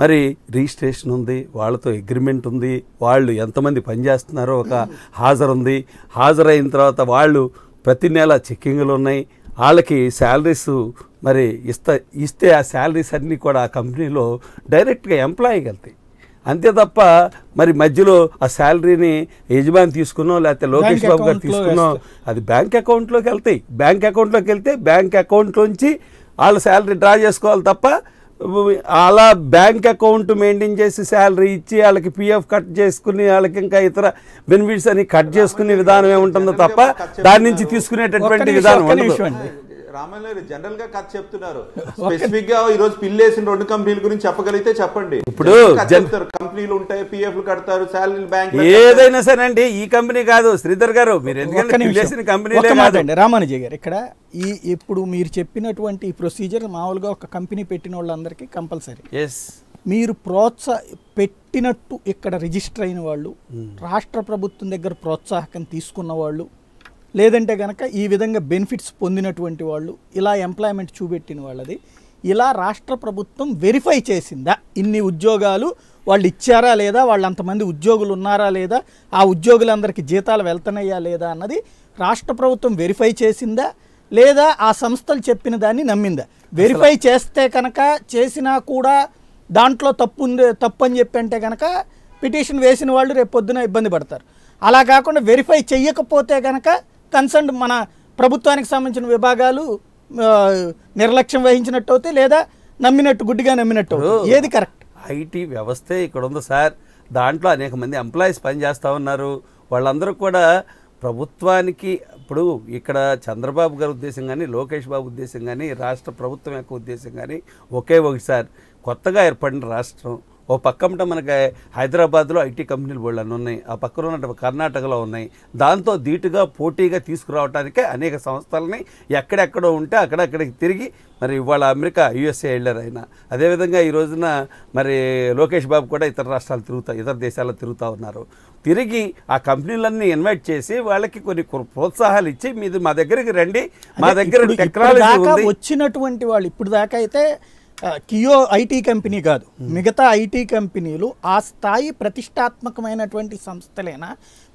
మరి రిజిస్ట్రేషన్ ఉంది, వాళ్ళతో అగ్రిమెంట్ ఉంది, వాళ్ళు ఎంతమంది పనిచేస్తున్నారో ఒక హాజరు ఉంది. హాజరైన తర్వాత వాళ్ళు ప్రతి నెల చెక్కింగ్లు ఉన్నాయి, వాళ్ళకి శాలరీస్ మరి ఇస్తే ఆ శాలరీస్ అన్నీ కూడా ఆ కంపెనీలో డైరెక్ట్గా ఎంప్లాయీకి వెళ్తాయి. అంతే తప్ప మరి మధ్యలో ఆ శాలరీని యజమాని తీసుకున్నాం లేకపోతే లోకేష్ బాబు గారు తీసుకున్నాం, అది బ్యాంక్ అకౌంట్లోకి వెళ్తాయి. బ్యాంక్ అకౌంట్లోకి వెళ్తే బ్యాంక్ అకౌంట్లోంచి వాళ్ళ శాలరీ డ్రా చేసుకోవాలి తప్ప అలా బ్యాంక్ అకౌంట్ మెయింటైన్ చేసి శాలరీ ఇచ్చి వాళ్ళకి పిఎఫ్ కట్ చేసుకుని వాళ్ళకి ఇంకా ఇతర బెనిఫిట్స్ అని కట్ చేసుకునే విధానం ఏముంటుందో తప్ప దాని నుంచి తీసుకునేటటువంటి విధానం ఉండదు. రామాయణ జనరల్ గా కథ చెప్తున్నారు, స్పెసిఫిక్ గా ఈ రోజు పిల్లేసిన 2 కంపెనీల గురించి చెప్పగలిగితే చెప్పండి. ఇప్పుడు కంపెనీలు ఉంటాయి, పిఎఫ్లు కడతారు, శాలరీ బ్యాంక్ ఏదైనా సరే అండి. ఈ కంపెనీ కాదు శ్రీధర్ గారు, మీరు ఎందుకంటే కంపెనీలే కాదండి. రామానుజీ గారు, ఇక్కడ ఇప్పుడు మీరు చెప్పినటువంటి ఈ ప్రొసీజర్ మామూలుగా ఒక కంపెనీ పెట్టిన వాళ్ళందరికీ కంపల్సరీ. మీరు పెట్టినట్టు ఇక్కడ రిజిస్టర్ అయిన వాళ్ళు, రాష్ట్ర ప్రభుత్వం దగ్గర ప్రోత్సాహకం తీసుకున్న వాళ్ళు, లేదంటే కనుక ఈ విధంగా బెనిఫిట్స్ పొందినటువంటి వాళ్ళు, ఇలా ఎంప్లాయ్మెంట్ చూపెట్టిన వాళ్ళది ఇలా రాష్ట్ర ప్రభుత్వం వెరిఫై చేసిందా? ఇన్ని ఉద్యోగాలు వాళ్ళు ఇచ్చారా లేదా, వాళ్ళు అంతమంది ఉద్యోగులు ఉన్నారా లేదా, ఆ ఉద్యోగులందరికీ జీతాలు వెళ్తున్నాయా లేదా అన్నది రాష్ట్ర ప్రభుత్వం వెరిఫై చేసిందా, లేదా ఆ సంస్థలు చెప్పిన దాన్ని నమ్మిందా? వెరిఫై చేస్తే కనుక చేసినా కూడా దాంట్లో తప్పు అని చెప్పి అంటే కనుక పిటిషన్ వేసిన వాళ్ళు రేపు పొద్దున ఇబ్బంది పడతారు. అలా కాకుండా వెరిఫై చెయ్యకపోతే కనుక కన్సర్న్ మన ప్రభుత్వానికి సంబంధించిన విభాగాలు నిర్లక్ష్యం వహించినట్టు అవుతాయి, లేదా నమ్మినట్టు గుడ్డిగా నమ్మినట్టు అవుతాయి. ఏది కరెక్ట్? ఐటీ వ్యవస్థే ఇక్కడ ఉంది సార్. దాంట్లో అనేక మంది ఎంప్లాయీస్ పనిచేస్తూ ఉన్నారు. వాళ్ళందరూ కూడా ప్రభుత్వానికి ఇప్పుడు ఇక్కడ చంద్రబాబు గారి ఉద్దేశం కానీ, లోకేష్ బాబు ఉద్దేశం కానీ, రాష్ట్ర ప్రభుత్వం యొక్క ఉద్దేశం కానీ ఒకే ఒకటి సార్. కొత్తగా ఏర్పడిన రాష్ట్రం, ఓ పక్కమట మనకి హైదరాబాద్లో ఐటీ కంపెనీలు బోళ్ళని ఉన్నాయి, ఆ పక్కన ఉన్నటువంటి కర్ణాటకలో ఉన్నాయి. దాంతో ధీటుగా పోటీగా తీసుకురావడానికే అనేక సంస్థలని ఎక్కడెక్కడో ఉంటే అక్కడక్కడికి తిరిగి మరి ఇవాళ అమెరికా యుఎస్ఏ వెళ్ళారు ఆయన. అదేవిధంగా ఈ రోజున మరి లోకేష్ బాబు కూడా ఇతర దేశాల్లో తిరుగుతూ ఉన్నారు. తిరిగి ఆ కంపెనీలన్నీ ఇన్వైట్ చేసి వాళ్ళకి కొన్ని ప్రోత్సాహాలు ఇచ్చి మీరు మా దగ్గరికి రండి, మా దగ్గర టెక్నాలజీ ఉంది. వచ్చినటువంటి వాళ్ళు ఇప్పుడు దాకా అయితే కియో ఐటీ కంపెనీ కాదు, మిగతా ఐటీ కంపెనీలు ఆ స్థాయి ప్రతిష్టాత్మకమైనటువంటి సంస్థలేనా?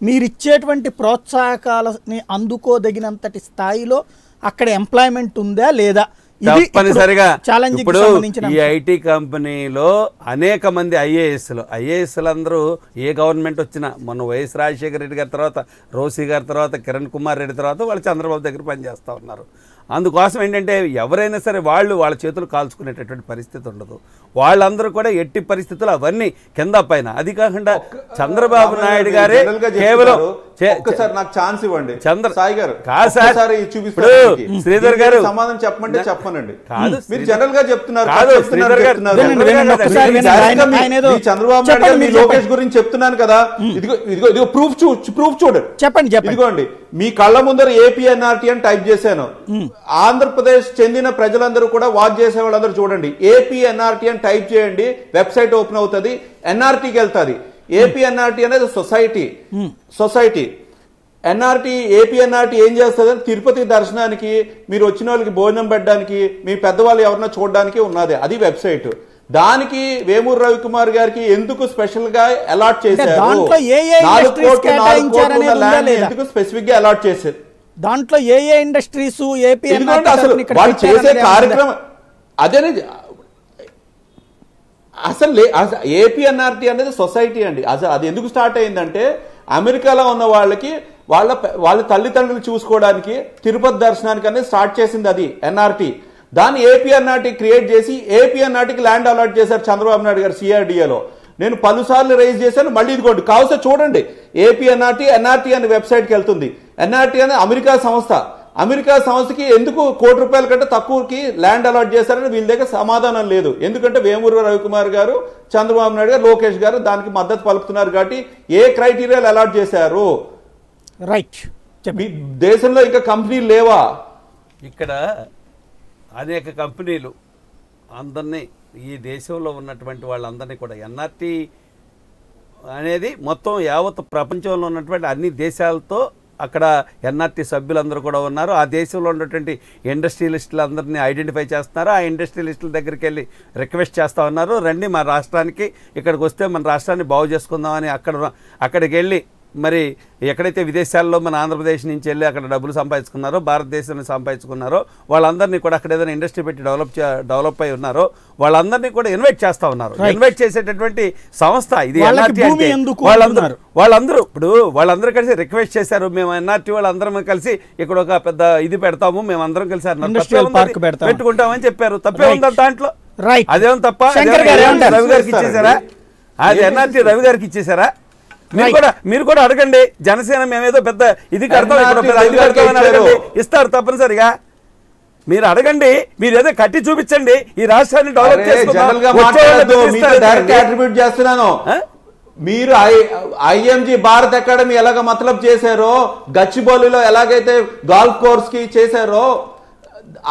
మీరిచ్చేటువంటి ప్రోత్సాహకాలని అందుకోదగినంతటి స్థాయిలో అక్కడ ఎంప్లాయ్మెంట్ ఉందా లేదా? తప్పనిసరిగా ఇప్పుడు ఈ ఐటీ కంపెనీలో అనేక మంది ఐఏఎస్లు అందరూ ఏ గవర్నమెంట్ వచ్చినా, మొన్న వైఎస్ రాజశేఖర రెడ్డి గారి తర్వాత, రోసీ గారి తర్వాత, కిరణ్ కుమార్ రెడ్డి తర్వాత వాళ్ళు చంద్రబాబు దగ్గర పనిచేస్తూ ఉన్నారు. అందుకోసం ఏంటంటే ఎవరైనా సరే వాళ్ళ చేతులు కాల్చుకునేటటువంటి పరిస్థితి ఉండదు. వాళ్ళందరూ కూడా ఎట్టి పరిస్థితులు అవన్నీ కింద పైన. అది కాకుండా చంద్రబాబు నాయుడు గారే కేవలం నాకు ఛాన్స్ ఇవ్వండి శ్రీధర్ గారు సమాధానం చెప్పమంటే చెప్పనండి. కాదు మీరు జనరల్ గా చెప్తున్నారు, శ్రీధర్ గారు చంద్రబాబు నాయుడు గారు మీ లోకేష్ గురించి చెప్తున్నాను కదా, ఇదిగో ప్రూఫ్ చూడండి. చెప్పండి. ఇదిగోండి మీ కళ్ళ ముందర ఏపీఎన్ఆర్టీ అని టైప్ చేశాను. ఆంధ్రప్రదేశ్ చెందిన ప్రజలందరూ కూడా వాచ్ చేసే వాళ్ళందరూ చూడండి, ఏపీఎన్ఆర్టీ అని టైప్ చేయండి, వెబ్సైట్ ఓపెన్ అవుతుంది, ఎన్ఆర్టీకి వెళ్తుంది. ఏపీఎన్ఆర్టీ అనేది సొసైటీ. ఎన్ఆర్టీ ఏపీఎన్ఆర్టీ ఏం చేస్తుంది? తిరుపతి దర్శనానికి మీరు వచ్చిన వాళ్ళకి భోజనం పెట్టడానికి, మీ పెద్దవాళ్ళు ఎవరన్నా చూడడానికి ఉన్నది, అది వెబ్సైట్. దానికి వేమూరు రవికుమార్ గారికి ఎందుకు స్పెషల్ గా అలాట్ చేశారు? 4 కోట్ల ల్యాండ్ ఎందుకు స్పెసిఫిక్ గా అలాట్ చేశారు? దాంట్లో ఏ ఇండస్ట్రీస్ అసలు వాళ్ళు చేసే కార్యక్రమం అదే. అసలు ఏపీఎన్ఆర్టీ అనేది సొసైటీ అండి. అసలు అది ఎందుకు స్టార్ట్ అయిందంటే అమెరికాలో ఉన్న వాళ్ళకి వాళ్ళ తల్లిదండ్రులు చూసుకోవడానికి, తిరుపతి దర్శనానికి అనేది స్టార్ట్ చేసింది అది ఎన్ఆర్టీ. దాన్ని ఏపీఎన్ఆర్టీ క్రియేట్ చేసి ఏపీఎన్ఆర్టీకి ల్యాండ్ అలాట్ చేశారు చంద్రబాబు నాయుడు గారు సిఆర్డీఏలో. నేను పలుసార్లు రైజ్ చేశాను, మళ్ళీ ఇదిగోండి కావస్తే చూడండి. ఎన్ఆర్టీ అనే వెబ్సైట్కి వెళ్తుంది. ఎన్ఆర్టీ అనే అమెరికా సంస్థ. అమెరికా సంస్థకి ఎందుకు ₹1,00,00,000 కంటే తక్కువకి ల్యాండ్ అలాట్ చేశారని వీళ్ళ దగ్గర సమాధానం లేదు. ఎందుకంటే వేమూరు రవికుమార్ గారు, చంద్రబాబు నాయుడు గారు, లోకేష్ గారు దానికి మద్దతు పలుకుతున్నారు కాబట్టి ఏ క్రైటీరియాలు అలాట్ చేశారు? రైట్. దేశంలో ఇంకా కంపెనీలు లేవా? ఇక్కడ అనేక కంపెనీలు అందరినీ, ఈ దేశంలో ఉన్నటువంటి వాళ్ళందరినీ కూడా ఎన్ఆర్టీ అనేది మొత్తం యావత్ ప్రపంచంలో ఉన్నటువంటి అన్ని దేశాలతో అక్కడ ఎన్ఆర్టీ సభ్యులందరూ కూడా ఉన్నారు. ఆ దేశంలో ఉన్నటువంటి ఇండస్ట్రియలిస్టులు అందరినీ ఐడెంటిఫై చేస్తున్నారు. ఆ ఇండస్ట్రియలిస్టుల దగ్గరికి వెళ్ళి రిక్వెస్ట్ చేస్తూ ఉన్నారు, రండి మా రాష్ట్రానికి, ఇక్కడికి వస్తే మన రాష్ట్రాన్ని బాగు చేసుకుందామని అక్కడికి వెళ్ళి మరి ఎక్కడైతే విదేశాల్లో మన ఆంధ్రప్రదేశ్ నుంచి వెళ్ళి అక్కడ డబ్బులు సంపాదించుకున్నారో, భారతదేశాన్ని సంపాదించుకున్నారో, వాళ్ళందరినీ కూడా అక్కడ ఏదైనా ఇండస్ట్రీ పెట్టి డెవలప్ అయి ఉన్నారో వాళ్ళందరినీ కూడా ఇన్వైట్ చేస్తూ ఉన్నారు. ఇన్వైట్ చేసేటటువంటి సంస్థ ఇది ఎన్ఆర్టీ అంటే. వాళ్ళందరూ కలిసి రిక్వెస్ట్ చేశారు, మేము ఎన్ఆర్టీ వాళ్ళందరం కలిసి ఇక్కడ ఒక పెద్ద ఇది పెడతాము, మేము అందరం కలిసి పెట్టుకుంటామని చెప్పారు. తప్పే ఉందా దాంట్లో? అదేమో తప్ప? రవి గారికి ఇచ్చేసారా? అది ఎన్ఆర్టీ రవి గారికి ఇచ్చేసారా? మీరు కూడా అడగండి. జనసేన మేమేదో పెద్ద ఇది కడతాం ఇస్తారు తప్పనిసరిగా. మీరు అడగండి, మీరు ఏదో కట్టి చూపించండి, ఈ రాష్ట్రాన్ని డెవలప్ చేస్తున్నాను. మీరు ఐఎంజీ భారత్ అకాడమీ ఎలాగ మతలబ్ చేశారో, గచ్చిబౌలిలో ఎలాగైతే గాల్ఫ్ కోర్స్ కి చేశారో,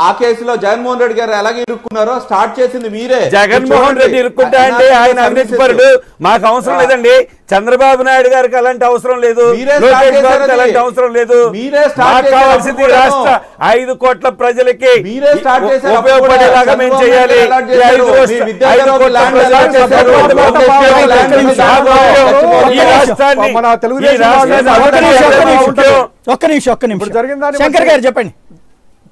ఆ కేసులో జగన్మోహన్ రెడ్డి గారు ఎలాగ ఇరుక్కున్నారో స్టార్ట్ చేసింది మీరే. జగన్మోహన్ రెడ్డి ఇరుక్కుంటా అంటే ఆయన అవినీతిపరుడు, మాకు అవసరం లేదండి. చంద్రబాబు నాయుడు గారికి అలాంటి అవసరం లేదు, లోకేష్ బాబుకి అలాంటి అవసరం లేదు. మాకు కావాల్సింది రాష్ట్ర 5 కోట్ల ప్రజలకి ఉపయోగపడేలాగా మేము చేయాలి. ఒక్క నిమిషం శంకర్ గారు చెప్పండి.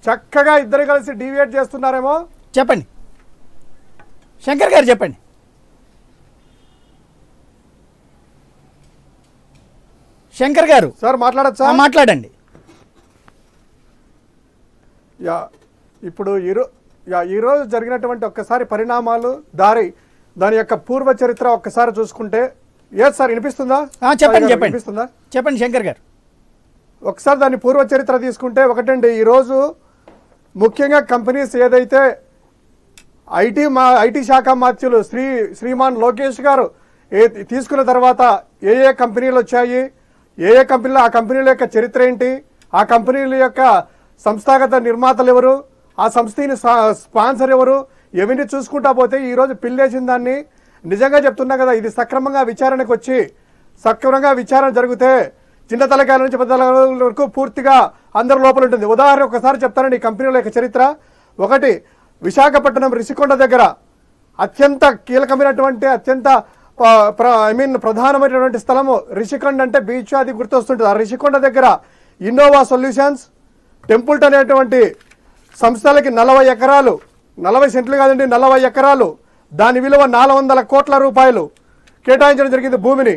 చక్కగా ఇద్దరు కలిసి డివియేట్ చేస్తున్నారేమో. చెప్పండి శంకర్ గారు, చెప్పండి. శంకర్ గారు సార్ మాట్లాడచ్చా? మాట్లాడండి. యా ఇప్పుడు ఈరోజు జరిగినటువంటి ఒక్కసారి పరిణామాలు దాని యొక్క పూర్వ చరిత్ర ఒక్కసారి చూసుకుంటే ఏది సార్ వినిపిస్తుందా? చెప్పండి చెప్పండి శంకర్ గారు. ఒకసారి దాని పూర్వ చరిత్ర తీసుకుంటే ఒకటండి, ఈరోజు ముఖ్యంగా కంపెనీస్ ఏదైతే ఐటీ శాఖ మంత్రులు శ్రీమాన్ లోకేష్ గారు తీసుకున్న తర్వాత ఏ కంపెనీలు వచ్చాయి, ఏ కంపెనీలు, ఆ కంపెనీల యొక్క చరిత్ర ఏంటి, ఆ కంపెనీల యొక్క సంస్థాగత నిర్మాతలు ఎవరు, ఆ సంస్థని స్పాన్సర్ ఎవరు, ఇవన్నీ చూసుకుంటా పోతే ఈరోజు పిల్లేసిన దాన్ని నిజంగా చెప్తున్నా కదా, ఇది సక్రమంగా విచారణకు వచ్చి సక్రమంగా విచారణ జరిగితే చిన్న తలకాయల నుంచి పెద్ద తలకాయల వరకు పూర్తిగా అందరి లోపల ఉంటుంది. ఉదాహరణ ఒకసారి చెప్తానండి ఈ కంపెనీల యొక్క చరిత్ర. ఒకటి, విశాఖపట్నం రిషికొండ దగ్గర అత్యంత కీలకమైనటువంటి ప్రధానమైనటువంటి స్థలము రిషికొండ అంటే బీచ్ అది గుర్తొస్తుంటుంది. ఆ రిషికొండ దగ్గర ఇన్నోవా సొల్యూషన్స్ టెంపుల్టన్ అనేటువంటి సంస్థలకి 40 ఎకరాలు, 40 సెంట్లు కాదండి 40 ఎకరాలు, దాని విలువ 400 కోట్ల రూపాయలు కేటాయించడం జరిగింది భూమిని.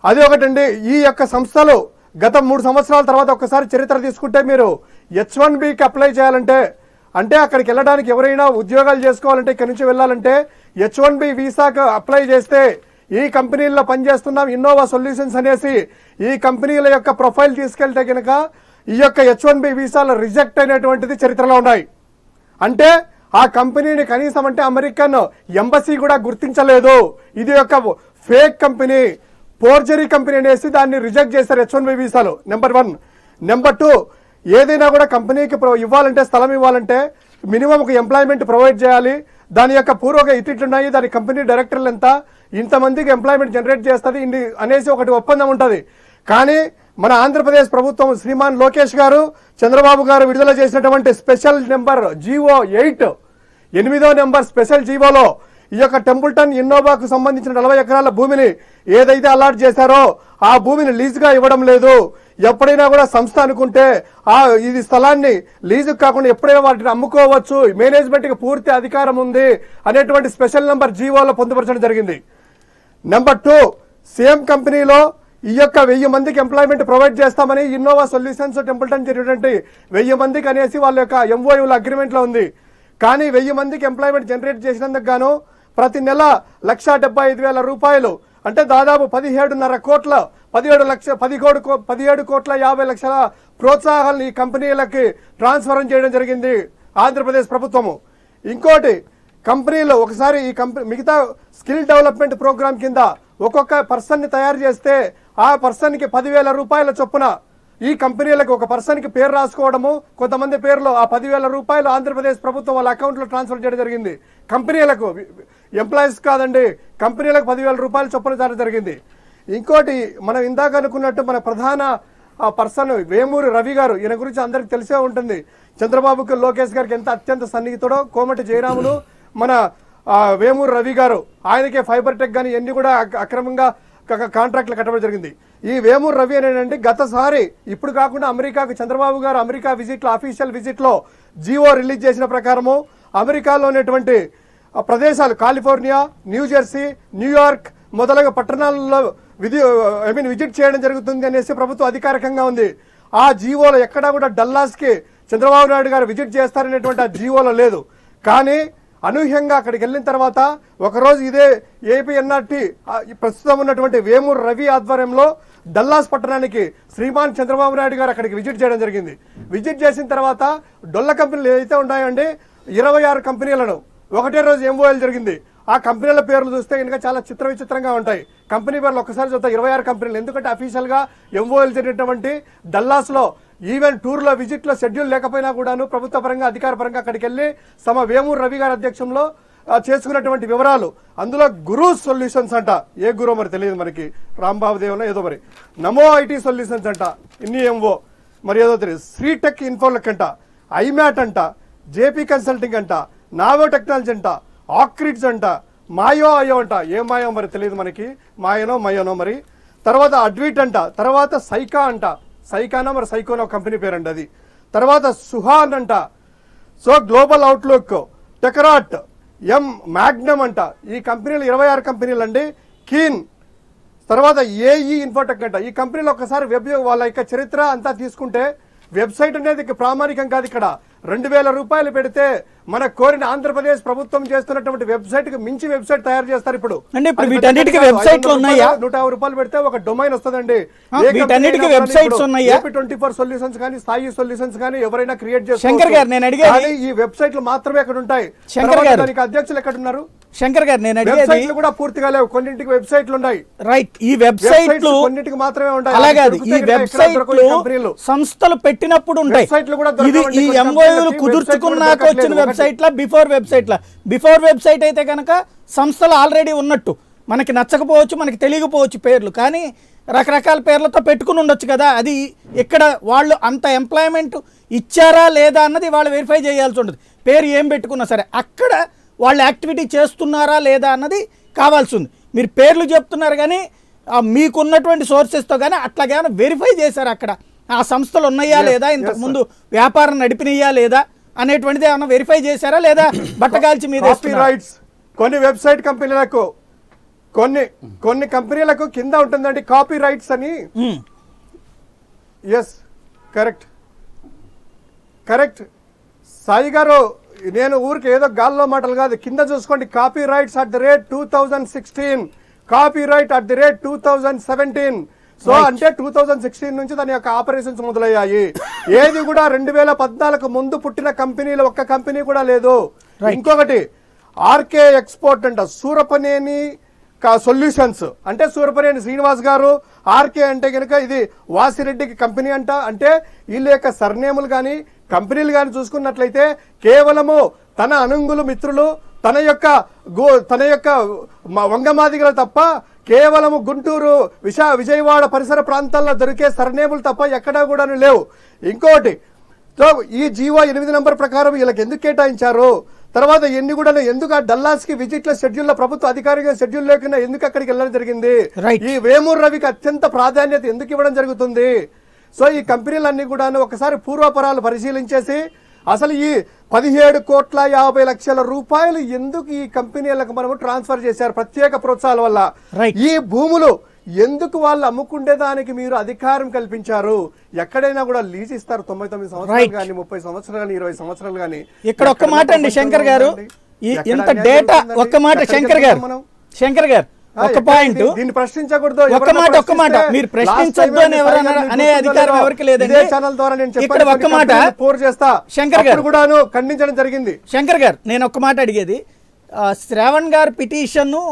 అది ఒకటండి. ఈ యొక్క సంస్థలు గత 3 సంవత్సరాల తర్వాత ఒకసారి చరిత్ర తీసుకుంటే మీరు H1Bకి అప్లై చేయాలంటే, అంటే అక్కడికి వెళ్ళడానికి ఎవరైనా ఉద్యోగాలు చేసుకోవాలంటే ఇక్కడి నుంచి వెళ్ళాలంటే H1B వీసాకు అప్లై చేస్తే ఈ కంపెనీల్లో పనిచేస్తున్నాం ఇన్నోవా సొల్యూషన్స్ అనేసి ఈ కంపెనీల యొక్క ప్రొఫైల్ తీసుకెళ్తే కనుక ఈ యొక్క H1B వీసాలు రిజెక్ట్ అయినటువంటిది చరిత్రలో ఉన్నాయి. అంటే ఆ కంపెనీని కనీసం అంటే అమెరికన్ ఎంబసీ కూడా గుర్తించలేదు. ఇది ఒక ఫేక్ కంపెనీ, ఫోర్జరీ కంపెనీ అనేసి దాన్ని రిజెక్ట్ చేశారు H1B వీసాలు. నెంబర్ 1. నెంబర్ 2, ఏదైనా కూడా కంపెనీకి ఇవ్వాలంటే, స్థలం ఇవ్వాలంటే మినిమం ఒక ఎంప్లాయ్మెంట్ ప్రొవైడ్ చేయాలి. దాని యొక్క పూర్వక ఇట్లున్నాయి, దాని కంపెనీ డైరెక్టర్లు ఎంత, ఇంతమందికి ఎంప్లాయ్మెంట్ జనరేట్ చేస్తుంది అనేసి ఒకటి ఒప్పందం ఉంటుంది. కానీ మన ఆంధ్రప్రదేశ్ ప్రభుత్వం శ్రీమాన్ లోకేష్ గారు, చంద్రబాబు గారు విడుదల చేసినటువంటి స్పెషల్ నెంబర్ జీవో 8వ నెంబర్ స్పెషల్ జీవోలో ఈ యొక్క టెంపుల్టన్ ఇన్నోవాకు సంబంధించిన 40 ఎకరాల భూమిని ఏదైతే అలాట్ చేశారో ఆ భూమిని లీజుగా ఇవ్వడం లేదు. ఎప్పుడైనా కూడా సంస్థ అనుకుంటే ఇది స్థలాన్ని లీజుకు కాకుండా ఎప్పుడైనా వాటిని అమ్ముకోవచ్చు, మేనేజ్మెంట్కి పూర్తి అధికారం ఉంది అనేటువంటి స్పెషల్ నెంబర్ జీవోలో పొందుపరచడం జరిగింది. నెంబర్ 2, సేమ్ కంపెనీలో ఈ యొక్క 1000 మందికి ఎంప్లాయ్మెంట్ ప్రొవైడ్ చేస్తామని ఇన్నోవా సొల్యూషన్స్ టెంపుల్టన్ జరిగినటువంటి 1000 మందికి అనేసి వాళ్ళ యొక్క MOUల అగ్రిమెంట్లో ఉంది. కానీ 1000 మందికి ఎంప్లాయ్మెంట్ జనరేట్ చేసినందుకు గాను ప్రతి నెల 1,75,000 రూపాయలు, అంటే దాదాపు 17.5 కోట్ల 17 కోట్ల 50 లక్షల ప్రోత్సాహాలను ఈ కంపెనీలకి ట్రాన్స్ఫర్ చేయడం జరిగింది ఆంధ్రప్రదేశ్ ప్రభుత్వము. ఇంకోటి, కంపెనీలో ఒకసారి ఈ మిగతా స్కిల్ డెవలప్మెంట్ ప్రోగ్రామ్ కింద ఒక్కొక్క పర్సన్ని తయారు చేస్తే ఆ పర్సన్కి 10,000 రూపాయల చొప్పున ఈ కంపెనీలకు ఒక పర్సన్కి పేరు రాసుకోవడము, కొంతమంది పేర్లో ఆ 10,000 రూపాయలు ఆంధ్రప్రదేశ్ ప్రభుత్వం వాళ్ళ అకౌంట్లో ట్రాన్స్ఫర్ చేయడం జరిగింది. కంపెనీలకు, ఎంప్లాయీస్ కాదండి, కంపెనీలకు 10,000 రూపాయలు చొప్పున చేయడం జరిగింది. ఇంకోటి, మనం ఇందాక అనుకున్నట్టు మన ప్రధాన పర్సన్ వేమూరి రవి గారు, ఈయన గురించి అందరికి తెలిసే ఉంటుంది. చంద్రబాబుకి లోకేష్ గారికి ఎంత అత్యంత సన్నిహితుడో. కోమటి జయరాములు మన వేమూరి రవి గారు, ఆయనకే ఫైబర్ టెక్ కానీ ఇవన్నీ కూడా అక్రమంగా కాంట్రాక్ట్లు కట్టడం జరిగింది. ఈ వేమూరి రవి అనేనండి గతసారి ఇప్పుడు కాకుండా అమెరికాకు చంద్రబాబు గారు అమెరికా విజిట్లో, అఫీషియల్ విజిట్లో జీవో రిలీజ్ చేసిన ప్రకారము అమెరికాలో ఉన్నటువంటి ప్రదేశాలు కాలిఫోర్నియా, న్యూజెర్సీ, న్యూయార్క్ మొదలగు పట్టణాలలో విజిట్ చేయడం జరుగుతుంది అనేసి ప్రభుత్వం అధికారికంగా ఉంది. ఆ జీవోలో ఎక్కడా కూడా డల్లాస్కి చంద్రబాబు నాయుడు గారు విజిట్ చేస్తారనేటువంటి ఆ జీవోలో లేదు. కానీ అనూహ్యంగా అక్కడికి వెళ్ళిన తర్వాత ఒకరోజు ఇదే ఏపీఎన్ఆర్టీ ప్రస్తుతం ఉన్నటువంటి వేమూరి రవి ఆధ్వర్యంలో డల్లాస్ పట్టణానికి శ్రీమాన్ చంద్రబాబు నాయుడు గారు అక్కడికి విజిట్ చేయడం జరిగింది. విజిట్ చేసిన తర్వాత డొల్ల కంపెనీలు ఏదైతే ఉన్నాయండి 26 కంపెనీలను ఒకటే రోజు MOUలు జరిగింది. ఆ కంపెనీల పేర్లు చూస్తే కనుక చాలా విచిత్రంగా ఉంటాయి. కంపెనీ పేర్లు ఒక్కసారి చూస్తే 26 కంపెనీలు. ఎందుకంటే అఫీషియల్గా MOUలు జరిగినటువంటి డల్లాస్లో ఈవెన్ టూర్లో విజిట్లో షెడ్యూల్ లేకపోయినా కూడాను ప్రభుత్వ పరంగా అధికార పరంగా అక్కడికి వెళ్ళి వేమూరి రవి గారి అధ్యక్షంలో చేసుకున్నటువంటి వివరాలు. అందులో గురు సొల్యూషన్స్ అంట, ఏ గురు మరి తెలియదు మనకి, రాంబాబు దేవన ఏదో మరి, నమో IT సొల్యూషన్స్ అంట, ఇన్ని MO మరి ఏదో తెలియదు, శ్రీటెక్ ఇన్ఫోలెక్ అంట, ఐమ్యాట్ అంట, జేపీ కన్సల్టింగ్ అంట, నావో టెక్నాలజీ అంట, ఆక్రిడ్స్ అంట, మాయో అంట, ఏ మాయో మరి తెలియదు మనకి, మాయనో మరి, తర్వాత అడ్విట్ అంట, తర్వాత సైకా అంట, సైకానో మరి సైకోనో కంపెనీ పేరండి అది, తర్వాత సుహాన్ అంట, సో గ్లోబల్ అవుట్లుక్, టెకరాట్, మ్యాగ్నమ్ అంట. ఈ కంపెనీలు 26 కంపెనీలు అండి. కీన్, తర్వాత ఏఈ ఇన్ఫోటెక్ అంట. ఈ కంపెనీలో ఒకసారి వాళ్ళ యొక్క చరిత్ర అంతా తీసుకుంటే వెబ్సైట్ అనేది ప్రామాణికం కాదు. ఇక్కడ 2,000 రూపాయలు పెడితే మన కోరిన ఆంధ్రప్రదేశ్ ప్రభుత్వం చేస్తున్నటువంటి వెబ్సైట్ కి మించి వెబ్సైట్ తయారు చేస్తారు ఇప్పుడు. అంటే ఇప్పుడు వీటన్నిటికీ వెబ్సైట్లు ఉన్నాయా? 150 రూపాయలు పెడితే ఒక డొమైన్ వస్తుందండి. వీటన్నిటికీ వెబ్సైట్స్ ఉన్నాయా? AP24 సొల్యూషన్స్ కానీ స్థాయి సొల్యూషన్స్ కానీ ఎవరైనా క్రియేట్ చేస్తారు. శంకర్ గారు నేను అడిగేది ఈ వెబ్సైట్లు మాత్రమే అక్కడ ఉంటాయి. శంకర్ గారు దానికి అధ్యక్షులు ఎక్కడ ఉన్నారు? శంకర్ గారు నేను అడిగేది వెబ్సైట్లు కూడా పూర్తిగా లేవు, కొన్నింటికి వెబ్సైట్లు ఉన్నాయి. రైట్, ఈ వెబ్సైట్లు కొన్నిటికి మాత్రమే ఉంటాయి. అలాగే ఈ వెబ్సైట్లు సంస్థలు పెట్టినప్పుడు ఉంటాయి. ఇది ఈ ఎంఓయూలు కుదుర్చుకున్నాక వచ్చిన వెబ్సైట్ల బిఫోర్ వెబ్సైట్ అయితే కనుక సంస్థలు ఆల్రెడీ ఉన్నట్టు మనకి నచ్చకపోవచ్చు, మనకి తెలియకపోవచ్చు పేర్లు, కానీ రకరకాల పేర్లతో పెట్టుకుని ఉండొచ్చు కదా. అది ఇక్కడ వాళ్ళు అంత ఎంప్లాయ్మెంట్ ఇచ్చారా లేదా అన్నది వాళ్ళు వెరిఫై చేయాల్సి ఉంటుంది. పేరు ఏం పెట్టుకున్నా సరే అక్కడ వాళ్ళు యాక్టివిటీ చేస్తున్నారా లేదా అన్నది కావాల్సి ఉంది. మీరు పేర్లు చెప్తున్నారు కానీ మీకున్నటువంటి సోర్సెస్తో కానీ అట్లాగేమైనా వెరిఫై చేశారు అక్కడ ఆ సంస్థలు ఉన్నాయా లేదా, ఇంతకుముందు వ్యాపారం నడిపినయా లేదా అనేటువంటిది ఏమైనా వెరిఫై చేశారా లేదా బట్టగాల్చి మీద రైట్స్ కొన్ని వెబ్సైట్ కంపెనీలకు కొన్ని కంపెనీలకు కింద ఉంటుందండి కాపీ రైట్స్ అని. ఎస్ కరెక్ట్ సాయి గారు, నేను ఊరికి ఏదో గాల్లో మాటలు కాదు, కింద చూసుకోండి copy rights @2016, copy right @2017. So అంటే 2016 నుంచి దాని యొక్క ఆపరేషన్స్ మొదలయ్యాయి. ఏది కూడా 2014 ముందు పుట్టిన కంపెనీలు ఒక్క కంపెనీ కూడా లేదు. ఇంకొకటి ఆర్కే ఎక్స్పోర్ట్ అంట, సూరపనేని సొల్యూషన్స్ అంటే సూరపనేని శ్రీనివాస్ గారు, ఆర్కే అంటే కనుక ఇది వాసిరెడ్డికి కంపెనీ అంట. అంటే వీళ్ళ యొక్క సర్నేములు కానీ కంపెనీలు కానీ చూసుకున్నట్లయితే కేవలము తన అనుంగులు మిత్రులు, తన యొక్క వంగమాదిగలు తప్ప కేవలము గుంటూరు విజయవాడ పరిసర ప్రాంతాల్లో దొరికే సర్నేములు తప్ప ఎక్కడా కూడా లేవు. ఇంకోటి ఈ జీవో 8 నంబర్ ప్రకారం వీళ్ళకి ఎందుకు కేటాయించారు, తర్వాత ఎన్ని కూడా ఎందుకు ఆ డల్లాస్ కి విజిట్ల షెడ్యూల్ లో ప్రభుత్వ అధికారిగా షెడ్యూల్ లేకుండా ఎందుకు అక్కడికి వెళ్ళడం జరిగింది, ఈ వేమూరు రవికి అత్యంత ప్రాధాన్యత ఎందుకు ఇవ్వడం జరుగుతుంది. సో ఈ కంపెనీలన్నీ కూడా ఒకసారి పూర్వపరాలు పరిశీలించేసి అసలు ఈ 17,50,00,000 రూపాయలు ఎందుకు ఈ కంపెనీలకు మనము ట్రాన్స్ఫర్ చేశారు ప్రత్యేక ప్రోత్సాహాల వల్ల, ఈ భూములు ఎందుకు వాళ్ళు అమ్ముకుంటే దానికి మీరు అధికారం కల్పించారు. ఎక్కడైనా కూడా లీజ్ ఇస్తారు 99 సంవత్సరాలు కానీ 30 సంవత్సరాలు కానీ 20 సంవత్సరాలు కానీ. ఇక్కడ ఒక్క మాట అండి శంకర్ గారు, ఇంత డేటా ఒక్క మాట శంకర్ గారు ఒక పాయింట్ దీన్ని ప్రశ్నించకూడదు. ఒక్క మాట మీరు ప్రశ్నించొద్దు అని ఎవరైనా అనే అధికారం ఎవరికి లేదండి. ఛానల్ ద్వారా నేను ఇక్కడ ఒక్క మాట శంకర్ గారు కూడా ఖండించడం జరిగింది. శంకర్ గారు నేను ఒక్క మాట అడిగేది, శ్రావణ్ గారు పిటిషన్ను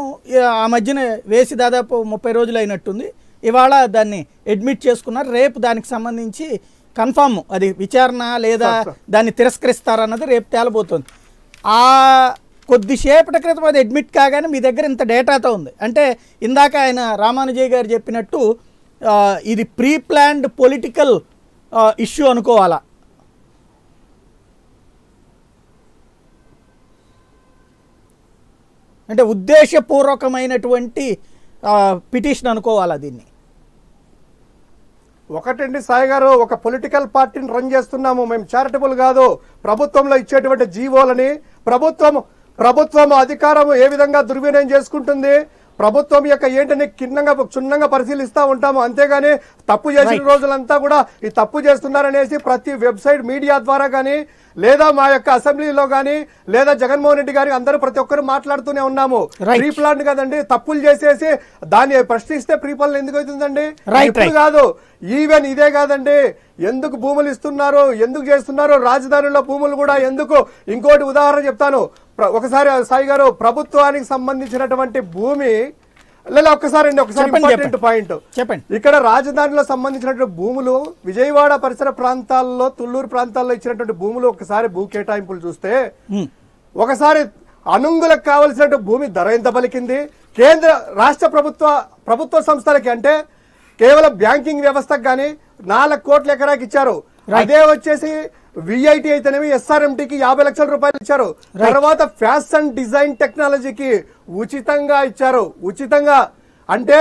ఆ మధ్యన వేసి దాదాపు 30 రోజులు అయినట్టుంది. ఇవాళ దాన్ని అడ్మిట్ చేసుకున్నారు. రేపు దానికి సంబంధించి కన్ఫామ్ అది విచారణ లేదా దాన్ని తిరస్కరిస్తారన్నది రేపు తేలబోతుంది. ఆ కొద్దిసేపటి క్రితం అది అడ్మిట్ కాగానే మీ దగ్గర ఇంత డేటాతో ఉంది అంటే ఇందాక ఆయన రామానుజయ్ గారు చెప్పినట్టు ఇది ప్రీ ప్లాన్డ్ పొలిటికల్ ఇష్యూ అనుకోవాలా? అంటే ఉద్దేశపూర్వకమైనటువంటి పిటిషన్ అనుకోవాలా దీన్ని? ఒకటండి సాయి గారు, ఒక పొలిటికల్ పార్టీని రన్ చేస్తున్నాము మేము, చారిటబుల్ కాదు. ప్రభుత్వంలో ఇచ్చేటువంటి జీవోలని ప్రభుత్వం అధికారం ఏ విధంగా దుర్వినియోగం చేసుకుంటుంది, ప్రభుత్వం యొక్క ఏంటని క్షుణ్ణంగా పరిశీలిస్తూ ఉంటాము. అంతేగాని తప్పు చేసిన రోజులంతా కూడా ఈ తప్పు చేస్తున్నారనేసి ప్రతి వెబ్సైట్ మీడియా ద్వారా కానీ లేదా మా యొక్క అసెంబ్లీలో కానీ లేదా జగన్మోహన్ రెడ్డి గారి అందరూ ప్రతి ఒక్కరు మాట్లాడుతూనే ఉన్నాము. ప్రీ ప్లాన్ కదండి, తప్పులు చేసేసి దాన్ని ప్రశ్నిస్తే ప్రీ ప్లాన్ ఎందుకు అవుతుందండి? ఇప్పుడు కాదు, ఈవెన్ ఇదే కాదండి, ఎందుకు భూములు ఇస్తున్నారు, ఎందుకు చేస్తున్నారు, రాజధానిలో భూములు కూడా ఎందుకు. ఇంకోటి ఉదాహరణ చెప్తాను, ఒకసారి సాయి గారు, ప్రభుత్వానికి సంబంధించినటువంటి భూమి లేదా ఒకసారి ఇంపార్టెంట్ పాయింట్ చెప్పండి. ఇక్కడ రాజధానిలో సంబంధించినటువంటి భూములు విజయవాడ పరిసర ప్రాంతాల్లో ప్రభుత్వ ప్రాంతాల్లో ఇచ్చినటువంటి భూములు ఒకసారి భూ కేటాయింపులు చూస్తే ఒకసారి అనుంగులకు కావలసినటువంటి భూమి ధర ఎంత పలికింది, కేంద్ర రాష్ట్ర ప్రభుత్వ సంస్థలకి అంటే కేవలం బ్యాంకింగ్ వ్యవస్థకు కానీ 4 కోట్ల ఎకరాకి ఇచ్చారు. అదే వచ్చేసి విఐటి అయితేనేమి ఎస్ఆర్ఎంటీకి 50 లక్షల రూపాయలు ఇచ్చారు. తర్వాత ఫ్యాషన్ డిజైన్ టెక్నాలజీకి ఉచితంగా ఇచ్చారు. ఉచితంగా అంటే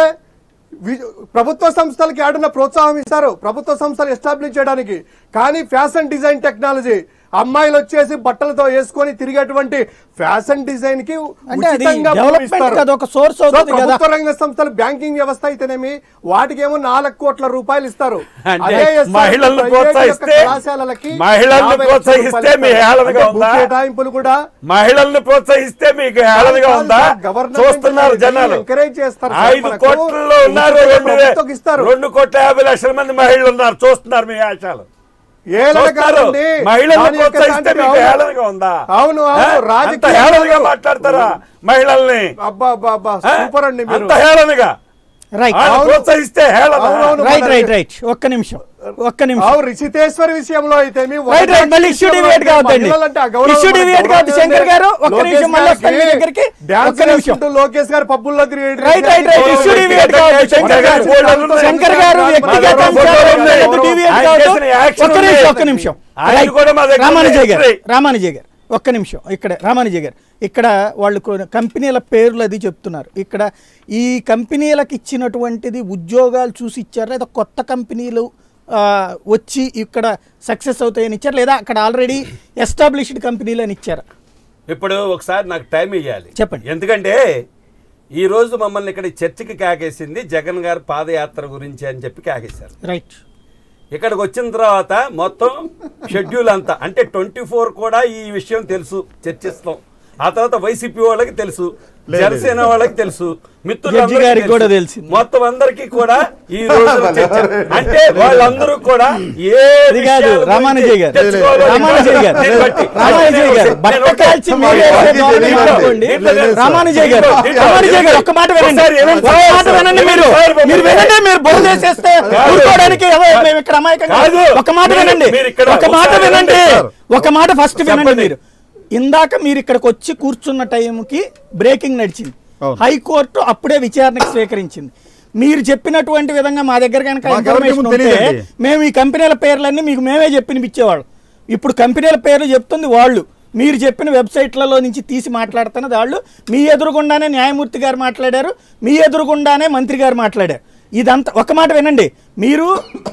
ప్రభుత్వ సంస్థలకి ఆడున్న ప్రోత్సాహం ఇస్తారు ప్రభుత్వ సంస్థలు ఎస్టాబ్లిష్ చేయడానికి. కానీ ఫ్యాషన్ డిజైన్ టెక్నాలజీ అమ్మాయిలు వచ్చేసి బట్టలతో వేసుకొని తిరిగేటువంటి ఫ్యాషన్ డిజైన్ కి అంటే అది ఉచితంగా డెవలప్మెంట్ ఇస్తారు. కదా, ఒక సోర్స్ అవుతుంది కదా. ప్రభుత్వ రంగ సంస్థలు బ్యాంకింగ్ వ్యవస్థ అయితేనేమి వాటికి ఏమో 4 కోట్ల రూపాయలు ఇస్తారు. అంటే అదే ఎస్ఆర్ మహిళలను ప్రైవేట్ ప్రోత్సహిస్తే కళాశాలలకి మహిళలను 50 ప్రోత్సహిస్తే మీ హేళనగా అంటే ఉందా? కేటాయింపులు కూడా మహిళల్ని ప్రోత్సహిస్తే మీకు హేళనగా ఉందా? చూస్తున్నారు జనాలు. ఎంకరేజ్ చేస్తారు. 5 కోట్లలో ఉన్నారు, 2 కోట్ల 50 లక్షల మంది మహిళలు ఉన్నారు, చూస్తున్నారు మీ ఆశాలు. మహిళల్ని ప్రోత్సహిస్తే మీకు హేళనగా ఉందా? అవును అంత హేళనగా మాట్లాడతారా మహిళల్ని? అబ్బా అబ్బా సూపర్ అండి మీరు. అంత హేళనగా రైట్ ప్రోత్సహిస్తే హేళన. రైట్ రైట్ రైట్ ఒక్క నిమిషం. రిషితేశ్వరి విషయంలో అయితే శంకర్ గారు ఒక్క నిమిషం, మళ్ళీ వస్తాను మీ దగ్గరికి. ఒక్క నిమిషం. లోకేష్ గారు పబ్బుల్లో right right right issue deviate కావద్దు శంకర్ గారు. శంకర్ గారు వ్యక్తిగత అంశాలు డివియేట్ కావద్దు. ఒక్క నిమిషం. రామానుజయ్ గారు ఒక్క నిమిషం. ఇక్కడ రామానుజయ్ గారు ఇక్కడ వాళ్ళు కంపెనీల పేర్లు అది చెప్తున్నారు. ఇక్కడ ఈ కంపెనీలకు ఇచ్చినటువంటిది ఉద్యోగాలు చూసి ఇచ్చారు, లేదా కొత్త కంపెనీలు వచ్చి ఇక్కడ సక్సెస్ అవుతాయని ఇచ్చారు, లేదా అక్కడ ఆల్రెడీ ఎస్టాబ్లిష్డ్ కంపెనీలు అని ఇచ్చారు? ఇప్పుడు ఒకసారి నాకు టైం ఇవ్వాలి, చెప్పండి. ఎందుకంటే ఈ రోజు మమ్మల్ని ఇక్కడ చర్చికి కాకేసింది జగన్ గారు పాదయాత్ర గురించి అని చెప్పి కాకేశారు. రైట్. ఇక్కడికి వచ్చిన తర్వాత మొత్తం షెడ్యూల్ అంతా అంటే 24 కూడా ఈ విషయం తెలుసు, చర్చిస్తాం. ఆ తర్వాత వైసీపీ వాళ్ళకి తెలుసు, జనసేన వాళ్ళకి తెలుసు, మిత్రులందరికీ కూడా తెలుసు, మొత్తం అందరికీ కూడా ఈ రోజు అంటే వాళ్ళందరూ కూడా రామానుజయ్ గారు ఒక్క మాట వినండి. మీరు వినండి, మీరు బోల్ చేసేస్తే కూర్చోడానికి ఇక్కడ అమాయకంగా ఒక మాట వినండి, ఒక మాట ఫస్ట్ వినండి. మీరు ఇందాక మీరు ఇక్కడికి వచ్చి కూర్చున్న టైంకి బ్రేకింగ్ నడిచింది, హైకోర్టు అప్పుడే విచారణకు స్వీకరించింది. మీరు చెప్పినటువంటి విధంగా మా దగ్గర కనుక ఇన్ఫర్మేషన్ ఉంటే మేము ఈ కంపెనీల పేర్లన్నీ మీకు మేమే చెప్పినిపించేవాళ్ళు. ఇప్పుడు కంపెనీల పేర్లు చెప్తుంది వాళ్ళు, మీరు చెప్పిన వెబ్సైట్లలో నుంచి తీసి మాట్లాడుతున్నది వాళ్ళు. మీ ఎదురుగుండానే న్యాయమూర్తి గారు మాట్లాడారు, మీ ఎదురుగుండానే మంత్రి గారు మాట్లాడారు. ఇదంతా ఒక మాట వినండి. మీరు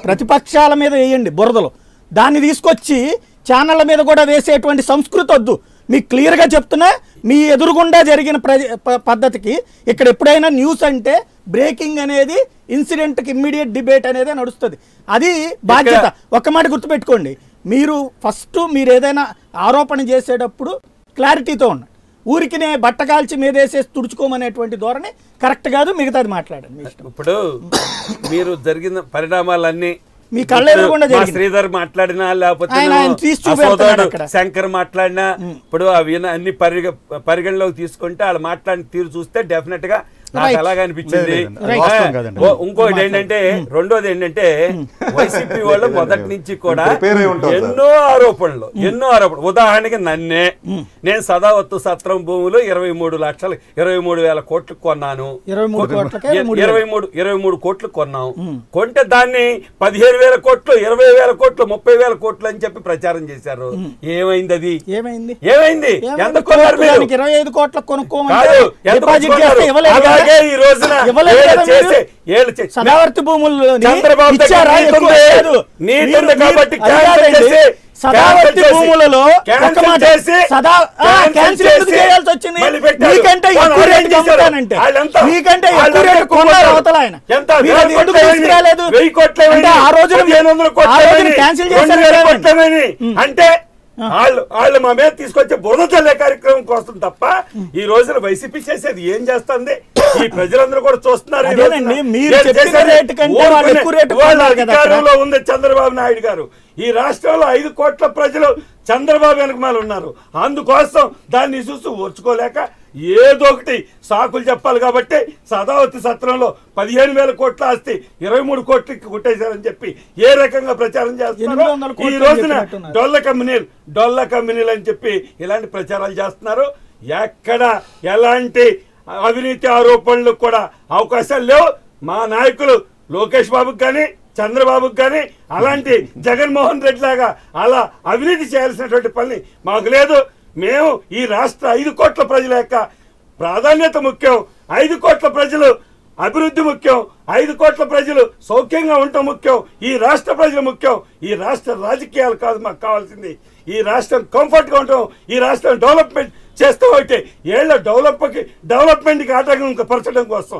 ప్రతిపక్షాల మీద వేయండి బురదలు, దాన్ని తీసుకొచ్చి ఛానళ్ళ మీద కూడా వేసేటువంటి సంస్కృతి వద్దు. మీకు క్లియర్గా చెప్తున్నా, మీ ఎదురుగుండా జరిగిన పద్ధతికి ఇక్కడ ఎప్పుడైనా న్యూస్ అంటే బ్రేకింగ్ అనేది ఇన్సిడెంట్కి ఇమ్మీడియట్ డిబేట్ అనేది నడుస్తుంది. అది బాధ్యత. ఒక మాట గుర్తుపెట్టుకోండి, మీరు ఫస్ట్ మీరు ఏదైనా ఆరోపణ చేసేటప్పుడు క్లారిటీతో ఉండండి. ఊరికినే బట్టకాల్చి మీద వేసేసి తుడుచుకోమనేటువంటి ధోరణి కరెక్ట్ కాదు. మిగతాది మాట్లాడండి. ఇప్పుడు మీరు జరిగిన పరిణామాలన్నీ మీ కళ్ళెదురుగుండా శ్రీధర్ మాట్లాడినా లేకపోతే శంకర్ మాట్లాడినా ఇప్పుడు అవి అన్ని పరిగణలోకి తీసుకుంటే వాళ్ళు మాట్లాడిన తీరు చూస్తే డెఫినెట్ గా నాకు అలాగే అనిపించింది. ఇంకోటి ఏంటంటే, రెండోది ఏంటంటే వైసీపీ వాళ్ళు మొదటి నుంచి కూడా ఎన్నో ఆరోపణలు. ఉదాహరణకి నన్నే, నేను సదావత్తు సత్రం భూములు 23,23,000 కోట్లు కొన్నాను, 23 కోట్లు కొన్నాం. కొంటే దాన్ని 15,000 కోట్లు, 20,000 కోట్లు, 30,000 కోట్లు అని చెప్పి ప్రచారం చేశారు. ఏమైంది? అది ఏమైంది? ఎంత కొన్నారు? 25 కోట్ల కొనుక్కోమని ఈ రోజున సదావర్తి భూములు చంద్రబాబు కాబట్టి సదావర్తి భూములలో చేయాల్సి వచ్చింది. మీకంటే ఎక్కువ రేటు అమ్ముతానంటే, మీకంటే ఎక్కువ రేటు కొన్నారు అవతల ఆయన. ఎందుకు తీసుకురాలేదు ఆ రోజున క్యాన్సిల్ చేశారు అంటే వాళ్ళు మా మీద తీసుకొచ్చే బురద చల్లే కార్యక్రమం కోసం తప్ప ఈ రోజున వైసీపీ చేసేది ఏం చేస్తుంది ఈ ప్రజలందరూ కూడా చూస్తున్నారు. అధికారంలో ఉంది చంద్రబాబు నాయుడు గారు. ఈ రాష్ట్రంలో 5 కోట్ల ప్రజలు చంద్రబాబు వెనకమాల ఉన్నారు. అందుకోసం దాన్ని చూస్తూ ఓర్చుకోలేక ఏదో ఒకటి సాకులు చెప్పాలి కాబట్టి సదావతి సత్రంలో 15,000 కోట్ల ఆస్తి 23 కోట్లకి కొట్టేశారని చెప్పి ఏ రకంగా ప్రచారం చేస్తున్నారు. ఈ రోజున డొల్ల కంపెనీలు అని చెప్పి ఇలాంటి ప్రచారాలు చేస్తున్నారు. ఎక్కడ ఎలాంటి అవినీతి ఆరోపణలు కూడా అవకాశాలు లేవు. మా నాయకులు లోకేష్ బాబుకి కానీ చంద్రబాబుకి కానీ అలాంటి జగన్మోహన్ రెడ్డి లాగా అలా అవినీతి చేయాల్సినటువంటి పని మాకు లేదు. మేము ఈ రాష్ట్ర 5 కోట్ల ప్రజల యొక్క ప్రాధాన్యత ముఖ్యం. 5 కోట్ల ప్రజలు అభివృద్ధి ముఖ్యం, 5 కోట్ల ప్రజలు సౌఖ్యంగా ఉండటం ముఖ్యం, ఈ రాష్ట్ర ప్రజలు ముఖ్యం. ఈ రాష్ట్ర రాజకీయాలు కాదు మాకు కావాల్సింది. ఈ రాష్ట్రం కంఫర్ట్గా ఉండటం, ఈ రాష్ట్రం డెవలప్మెంట్ చేస్తూ ఉంటే ఏళ్ల డెవలప్మెంట్కి ఆటంకం పరచడం కోసం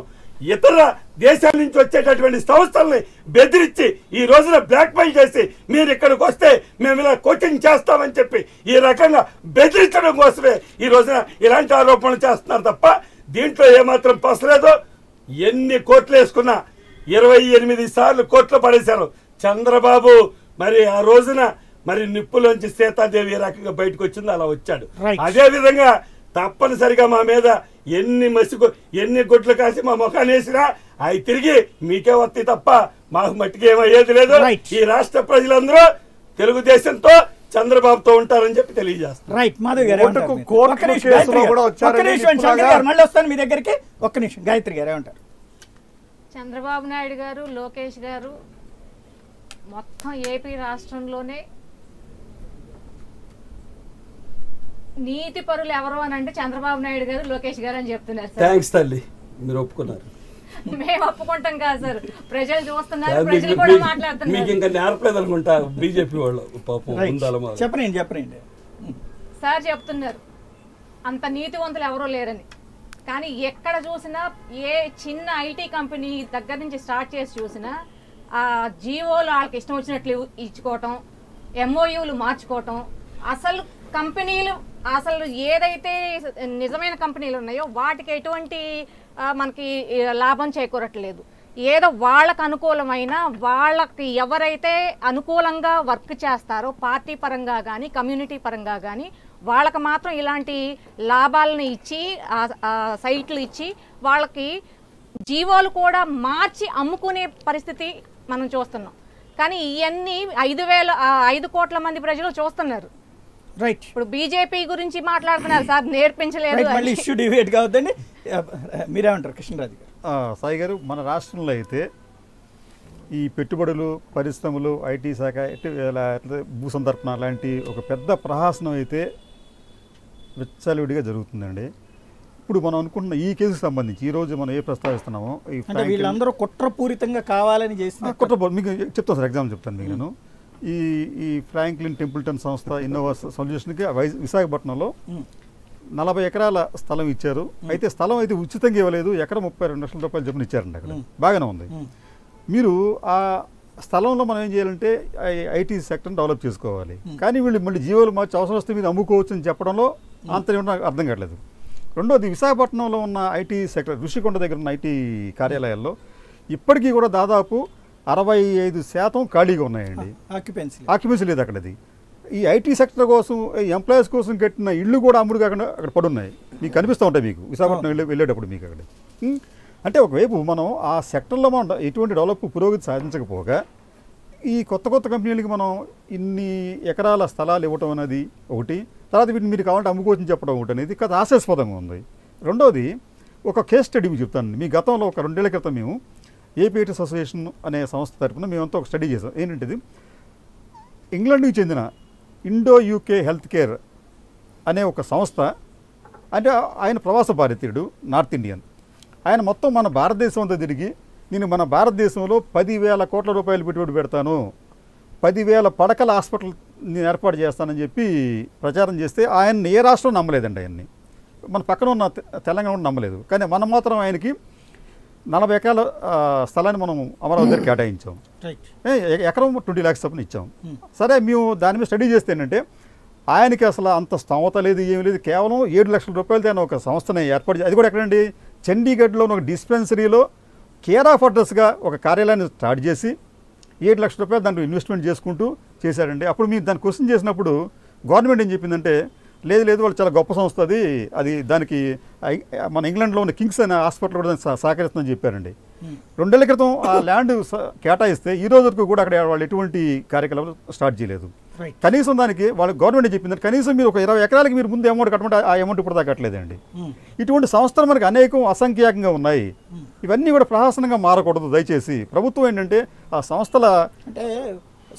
ఇతర దేశాల నుంచి వచ్చేటటువంటి సంస్థల్ని బెదిరించి ఈ రోజున బ్లాక్మెయిల్ చేసి మీరు ఇక్కడికి వస్తే మేము ఇలా కోచింగ్ చేస్తామని చెప్పి ఈ రకంగా బెదిరించడం కోసమే ఈ రోజున ఇలాంటి ఆరోపణలు చేస్తున్నారు తప్ప దీంట్లో ఏమాత్రం పసలేదో. ఎన్ని కోట్లు వేసుకున్నా 28 సార్లు కోట్లు పడేశారు చంద్రబాబు. మరి ఆ రోజున మరి నిప్పులోంచి సీతాదేవి ఏ రకంగా బయటకు వచ్చిందో అలా వచ్చాడు. అదే విధంగా తప్పనిసరిగా మా మీద ఎన్ని గుడ్లు కాసి మా ముఖాన్ని వేసినా అవి తిరిగి మీకే వస్తాయి తప్ప మాకు మట్టికి ఏమయ్యేది లేదు. ఈ రాష్ట్ర ప్రజలందరూ తెలుగుదేశంతో చంద్రబాబుతో ఉంటారని చెప్పి తెలియజేస్తారు. రైట్ మాధవ్ గారు మళ్ళీ వస్తాను మీ దగ్గరికి. ఒక్క నిమిషం గాయత్రి గారు ఏమంటారు? చంద్రబాబు నాయుడు గారు, లోకేష్ గారు మొత్తం ఏపీ రాష్ట్రంలోనే నీతి పరులు ఎవరు అని అంటే చంద్రబాబు నాయుడు గారు, లోకేష్ గారు అని చెప్తున్నారు సార్. థ్యాంక్స్ తల్లి, మీరు ఒప్పుకున్నారు. మేము ఒప్పుకుంటాం కాదు సార్, ప్రజలు చూస్తున్నారు, ప్రజలు కూడా మాట్లాడుతున్నారు. మీకు ఇంకా నేర్పలేదు అనుకుంటా బీజేపీ వాళ్ళు పాపం. చెప్పండి సార్ చెప్తున్నారు అంత నీతివంతులు ఎవరో లేరని. కానీ ఎక్కడ చూసినా ఏ చిన్న ఐటీ కంపెనీ దగ్గర నుంచి స్టార్ట్ చేసి చూసినా ఆ జీవోలు వాళ్ళకి ఇష్టం వచ్చినట్లు ఇచ్చుకోవటం, ఎంఓయూలు మార్చుకోవటం, అసలు కంపెనీలు అసలు ఏదైతే నిజమైన కంపెనీలు ఉన్నాయో వాటికి ఎటువంటి మనకి లాభం చేకూరట్లేదు. ఏదో వాళ్ళకు అనుకూలమైన వాళ్ళకి ఎవరైతే అనుకూలంగా వర్క్ చేస్తారో పార్టీ పరంగా కానీ కమ్యూనిటీ పరంగా కానీ వాళ్ళకి మాత్రం ఇలాంటి లాభాలను ఇచ్చి సైట్లు ఇచ్చి వాళ్ళకి జీవోలు కూడా మార్చి అమ్ముకునే పరిస్థితి మనం చూస్తున్నాం. కానీ ఇవన్నీ 5 కోట్ల మంది ప్రజలు చూస్తున్నారు. రైట్. ఇప్పుడు బీజేపీ గురించి మాట్లాడుతున్నారు సార్, నేర్పించలేదు. ఇష్యూ డిబేట్ కావద్దండి. మీరేమంటారు కృష్ణరాజు గారు? సాయి గారు, మన రాష్ట్రంలో అయితే ఈ పెట్టుబడులు, పరిశ్రమలు, ఐటీ శాఖ, భూసందర్పణ లాంటి ఒక పెద్ద ప్రహాసనం అయితే విచ్చలవిడిగా జరుగుతుందండి. ఇప్పుడు మనం అనుకుంటున్న ఈ కేసుకు సంబంధించి ఈ రోజు మనం ప్రస్తావిస్తున్నామో వీళ్ళందరూ కుట్రపూరితంగా కావాలని చేసిన మీకు చెప్తాను సార్, ఎగ్జాంపుల్ చెప్తాను మీకు. నేను ఈ ఫ్రాంక్లిన్ టెంపుల్టన్ సంస్థ ఇన్నోవా సొల్యూషన్కి విశాఖపట్నంలో 40 ఎకరాల స్థలం ఇచ్చారు. అయితే స్థలం అయితే ఉచితంగా ఇవ్వలేదు, ఎకరం 32 లక్షల రూపాయలు చెప్పిన ఇచ్చారండి. అక్కడ బాగానే ఉంది. మీరు ఆ స్థలంలో మనం ఏం చేయాలంటే ఐటీ సెక్టర్ని డెవలప్ చేసుకోవాలి. కానీ వీళ్ళు మళ్ళీ జీవోలు మార్చి అవసరం వస్తే మీరు అమ్ముకోవచ్చు అని చెప్పడంలో అంతేమో నాకు అర్థం కావట్లేదు. రెండోది, విశాఖపట్నంలో ఉన్న ఐటీ సెక్టర్, ఋషికొండ దగ్గర ఉన్న ఐటీ కార్యాలయాల్లో ఇప్పటికీ కూడా దాదాపు 65% ఖాళీగా ఉన్నాయండి. ఆక్యుపెన్సీ లేదు అక్కడది. ఈ ఐటీ సెక్టర్ కోసం, ఎంప్లాయీస్ కోసం కట్టిన ఇళ్ళు కూడా అమ్ముడు కాకుండా అక్కడ పడున్నాయి. మీకు కనిపిస్తూ ఉంటాయి మీకు విశాఖపట్నం వెళ్ళేటప్పుడు మీకు అక్కడ. అంటే ఒకవైపు మనం ఆ సెక్టర్లో మనం ఎటువంటి పురోగతి సాధించకపోగా ఈ కొత్త కంపెనీలకి మనం ఇన్ని ఎకరాల స్థలాలు ఇవ్వటం అనేది ఒకటి, తర్వాత వీటిని మీరు కావాలంటే అమ్ముకోవచ్చని చెప్పడం ఒకటి అనేది కాదు హాస్యాస్పదంగా ఉంది. రెండోది, ఒక కేస్ స్టడీ మీకు చెప్తాను. మీ గతంలో ఒక 2 ఏళ్ల క్రితం మేము ఏపీ ఐటీ అసోసియేషన్ అనే సంస్థ తరఫున మేమంతా ఒక స్టడీ చేసాం. ఏంటంటే ఇంగ్లాండ్కి చెందిన ఇండో యూకే హెల్త్ కేర్ అనే ఒక సంస్థ, అంటే ఆయన ప్రవాస భారతీయుడు, నార్త్ ఇండియన్. ఆయన మొత్తం మన భారతదేశం అంతా తిరిగి నేను మన భారతదేశంలో 10,000 కోట్ల రూపాయలు పెట్టుబడి పెడతాను, 10,000 పడకల హాస్పిటల్ నేను ఏర్పాటు చేస్తానని చెప్పి ప్రచారం చేస్తే ఆయన్ని ఏ రాష్ట్రం నమ్మలేదండి. ఆయన్ని మన పక్కన ఉన్న తెలంగాణ నమ్మలేదు. కానీ మనం మాత్రం ఆయనకి 40 ఎకరాల స్థలాన్ని మనం అమరావతి దగ్గర కేటాయించాం. ఎకరం 20 lakhs చొప్పున ఇచ్చాం. సరే, మేము దాని మీద స్టడీ చేస్తే ఏంటంటే ఆయనకి అసలు అంత స్తోమత లేదు, ఏమి లేదు. కేవలం 7 లక్షల రూపాయలతో ఆయన ఒక సంస్థని ఏర్పాటు చేసి, అది కూడా ఎక్కడండి, చండీగఢ్లో ఒక డిస్పెన్సరీలో కేర్ ఆఫ్ అడ్రస్గా ఒక కార్యాలయాన్ని స్టార్ట్ చేసి 7 లక్షల రూపాయలు దాంట్లో ఇన్వెస్ట్మెంట్ చేసుకుంటూ చేశాడండి. అప్పుడు మీరు దాన్ని క్వశ్చన్ చేసినప్పుడు గవర్నమెంట్ ఏం చెప్పిందంటే, లేదు వాళ్ళు చాలా గొప్ప సంస్థ, అది దానికి మన ఇంగ్లాండ్లో ఉన్న కింగ్స్ అనే హాస్పిటల్ కూడా దానికి సహకరిస్తుందని చెప్పారండి. 2 ఏళ్ల క్రితం ఆ ల్యాండ్ కేటాయిస్తే ఈ రోజు వరకు కూడా అక్కడ వాళ్ళు ఎటువంటి కార్యకలాపాలు స్టార్ట్ చేయలేదు. కనీసం దానికి వాళ్ళు గవర్నమెంట్ చెప్పింది కనీసం మీరు ఒక 20 ఎకరాలకి మీరు ముందు అమౌంట్ కట్టమంటే ఆ అమౌంట్ ఇప్పుడు దాకా కట్టలేదండి. ఇటువంటి సంస్థలు మనకు అనేకం అసంఖ్యాకంగా ఉన్నాయి. ఇవన్నీ కూడా ప్రహాసనంగా మారకూడదు. దయచేసి ప్రభుత్వం ఏంటంటే ఆ సంస్థల అంటే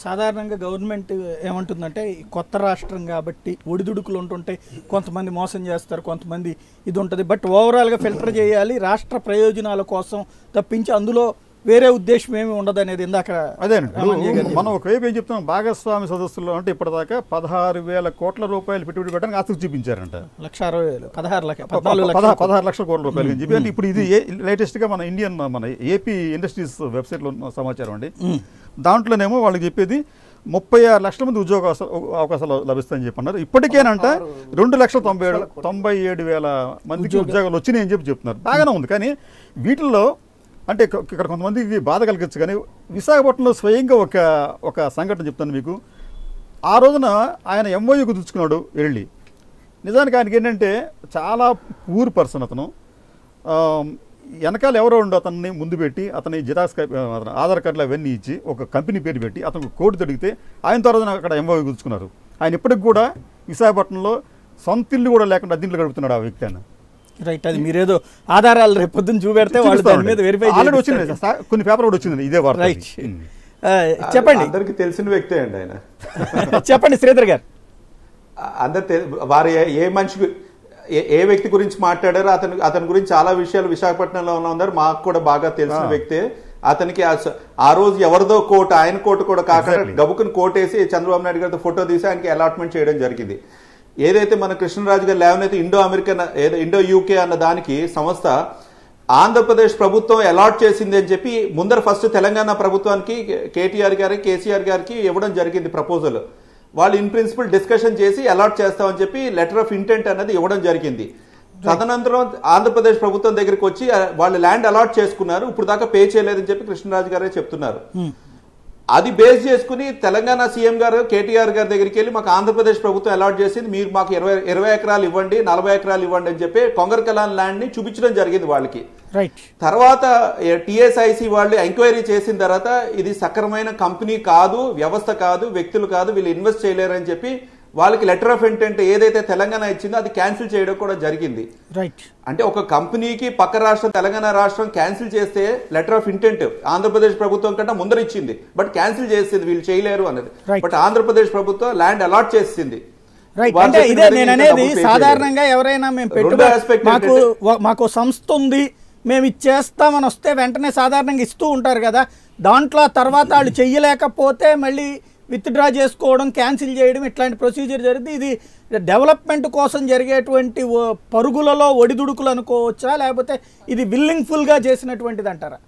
సాధారణంగా గవర్నమెంట్ ఏమంటుందంటే ఈ కొత్త రాష్ట్రం కాబట్టి ఒడిదుడుకులు ఉంటుంటాయి, కొంతమంది మోసం చేస్తారు, కొంతమంది ఇది ఉంటుంది. బట్ ఓవరాల్గా ఫిల్టర్ చేయాలి రాష్ట్ర ప్రయోజనాల కోసం తప్పించి అందులో వేరే ఉద్దేశం ఏమి ఉండదు అనేది ఇందాక అదేనండి. మనం ఒకవైపు ఏం చెప్తున్నాం, భాగస్వామి సదస్సులో అంటే ఇప్పటిదాకా 16,000 కోట్ల రూపాయలు పెట్టుబడి పెట్టడానికి ఆసక్తి చూపించారంట. 1,60,000 16 లక్షల కోట్ల రూపాయలు అని చెప్పి. ఇప్పుడు ఇది లేటెస్ట్ గా మన ఏపీ ఇండస్ట్రీస్ వెబ్సైట్ లో సమాచారం అండి. దాంట్లోనేమో వాళ్ళకి చెప్పేది 36 లక్షల మంది ఉద్యోగ అవకాశాలు లభిస్తాయని చెప్పి అన్నారు. ఇప్పటికేనంట 2,97,000 మందికి ఉద్యోగాలు వచ్చినాయని చెప్పి చెప్తున్నారు. బాగానే ఉంది. కానీ వీటిల్లో అంటే ఇక్కడ కొంతమందికి బాధ కలిగించు, కానీ విశాఖపట్నంలో స్వయంగా ఒక సంఘటన చెప్తాను మీకు. ఆ రోజున ఆయన ఎంఓయూ కుదుర్చుకున్నాడు వెళ్ళి. నిజానికి ఆయనకి ఏంటంటే చాలా పూర్ పర్సన్ అతను. వెనకాల ఎవరో ఉండి అతన్ని ముందు పెట్టి అతని జిరాక్స్ ఆధార్ కార్డులు అవన్నీ ఇచ్చి ఒక కంపెనీ పేరు పెట్టి అతను కోర్టు తడిగితే ఆయనతో రోజున అక్కడ ఎంఓయూ కుదుర్చుకున్నారు. ఆయన ఇప్పటికి కూడా విశాఖపట్నంలో సొంత ఇల్లు కూడా లేకుండా అద్దెంట్లు గడుపుతున్నాడు ఆ వ్యక్తి. ఆయన రైట్. అది మీరేదో ఆధారాలు రేపు పొద్దున్న చూపెడితే వాళ్ళు దాని మీద వెరిఫై ఆల్రెడీ వచ్చింది, కొన్ని పేపర్ కూడా వచ్చింది ఇదే వార్త. రైట్, చెప్పండి. అందరికి తెలిసిన వ్యక్తే అండి ఆయన. చెప్పండి శ్రీధర్ గారు. అందరు వారు ఏ మనిషి ఏ వ్యక్తి గురించి మాట్లాడారో అతని గురించి చాలా విషయాలు విశాఖపట్నంలో ఉన్నారు, మాకు కూడా బాగా తెలిసిన వ్యక్తే. అతనికి ఆ రోజు ఎవరిదో కోట్, ఆయన కోటు కూడా కాకుండా గబుకుని కోటేసి చంద్రబాబు నాయుడు గారితో ఫోటో తీసి ఆయనకి అలాట్మెంట్ చేయడం జరిగింది. ఏదైతే మన కృష్ణరాజు గారు లేవనైతే ఇండో యూకే అన్న దానికి సంస్థ ఆంధ్రప్రదేశ్ ప్రభుత్వం అలాట్ చేసింది అని చెప్పి ముందర ఫస్ట్ తెలంగాణ ప్రభుత్వానికి కేటీఆర్ గారికి కేసీఆర్ గారికి ఇవ్వడం జరిగింది ప్రపోజల్. వాళ్ళు ఇన్ ప్రిన్సిపల్ డిస్కషన్ చేసి అలాట్ చేస్తామని చెప్పి లెటర్ ఆఫ్ ఇంటెంట్ అనేది ఇవ్వడం జరిగింది. తదనంతరం ఆంధ్రప్రదేశ్ ప్రభుత్వం దగ్గరికి వచ్చి వాళ్ళు ల్యాండ్ అలాట్ చేసుకున్నారు, ఇప్పుడు దాకా పే చేయలేదని చెప్పి కృష్ణరాజు గారే చెప్తున్నారు. అది బేస్ చేసుకుని తెలంగాణ సీఎం గారు కేటీఆర్ గారి దగ్గరికి వెళ్ళి మాకు ఆంధ్రప్రదేశ్ ప్రభుత్వం అలాట్ చేసింది, మీరు మాకు 20 ఎకరాలు ఇవ్వండి, 40 ఎకరాలు ఇవ్వండి అని చెప్పి కొంగరకలాన్ ల్యాండ్ ని చూపించడం జరిగింది వాళ్ళకి. తర్వాత టిఎస్ఐసి వాళ్ళు ఎంక్వైరీ చేసిన తర్వాత ఇది సక్రమైన కంపెనీ కాదు, వ్యవస్థ కాదు, వ్యక్తులు కాదు, వీళ్ళు ఇన్వెస్ట్ చేయలేరు అని చెప్పి వాళ్ళకి లెటర్ ఆఫ్ ఇంటెంట్ ఏదైతే తెలంగాణ ఇచ్చిందో అది క్యాన్సిల్ చేయడం కూడా జరిగింది. అంటే ఒక కంపెనీకి పక్క రాష్ట్రం తెలంగాణ రాష్ట్రం క్యాన్సిల్ చేస్తే లెటర్ ఆఫ్ ఇంటెంట్ ఆంధ్రప్రదేశ్ ప్రభుత్వం కంటే ముందర ఇచ్చింది, బట్ క్యాన్సిల్ చేసింది వీళ్ళు చేయలేరు అన్నది. బట్ ఆంధ్రప్రదేశ్ ప్రభుత్వం ల్యాండ్ అలాట్ చేసింది. ఇదే నేను అనేది. సాధారణంగా ఎవరైనా మేము పెట్టుబడి మాకు సంస్థ ఉంది మేము ఇచ్చేస్తామని వస్తే వెంటనే సాధారణంగా ఇస్తూ ఉంటారు కదా, దాంట్లో తర్వాత వాళ్ళు చెయ్యలేకపోతే మళ్ళీ విత్డ్రా చేసుకోవడం, క్యాన్సిల్ చేయడం, ఇట్లాంటి ప్రొసీజర్ జరిగింది. ఇది డెవలప్మెంట్ కోసం జరిగేటువంటి పరుగులలో ఒడిదుడుకులు అనుకోవచ్చా, లేకపోతే ఇది విల్లింగ్ఫుల్గా చేసినటువంటిది అంటారా?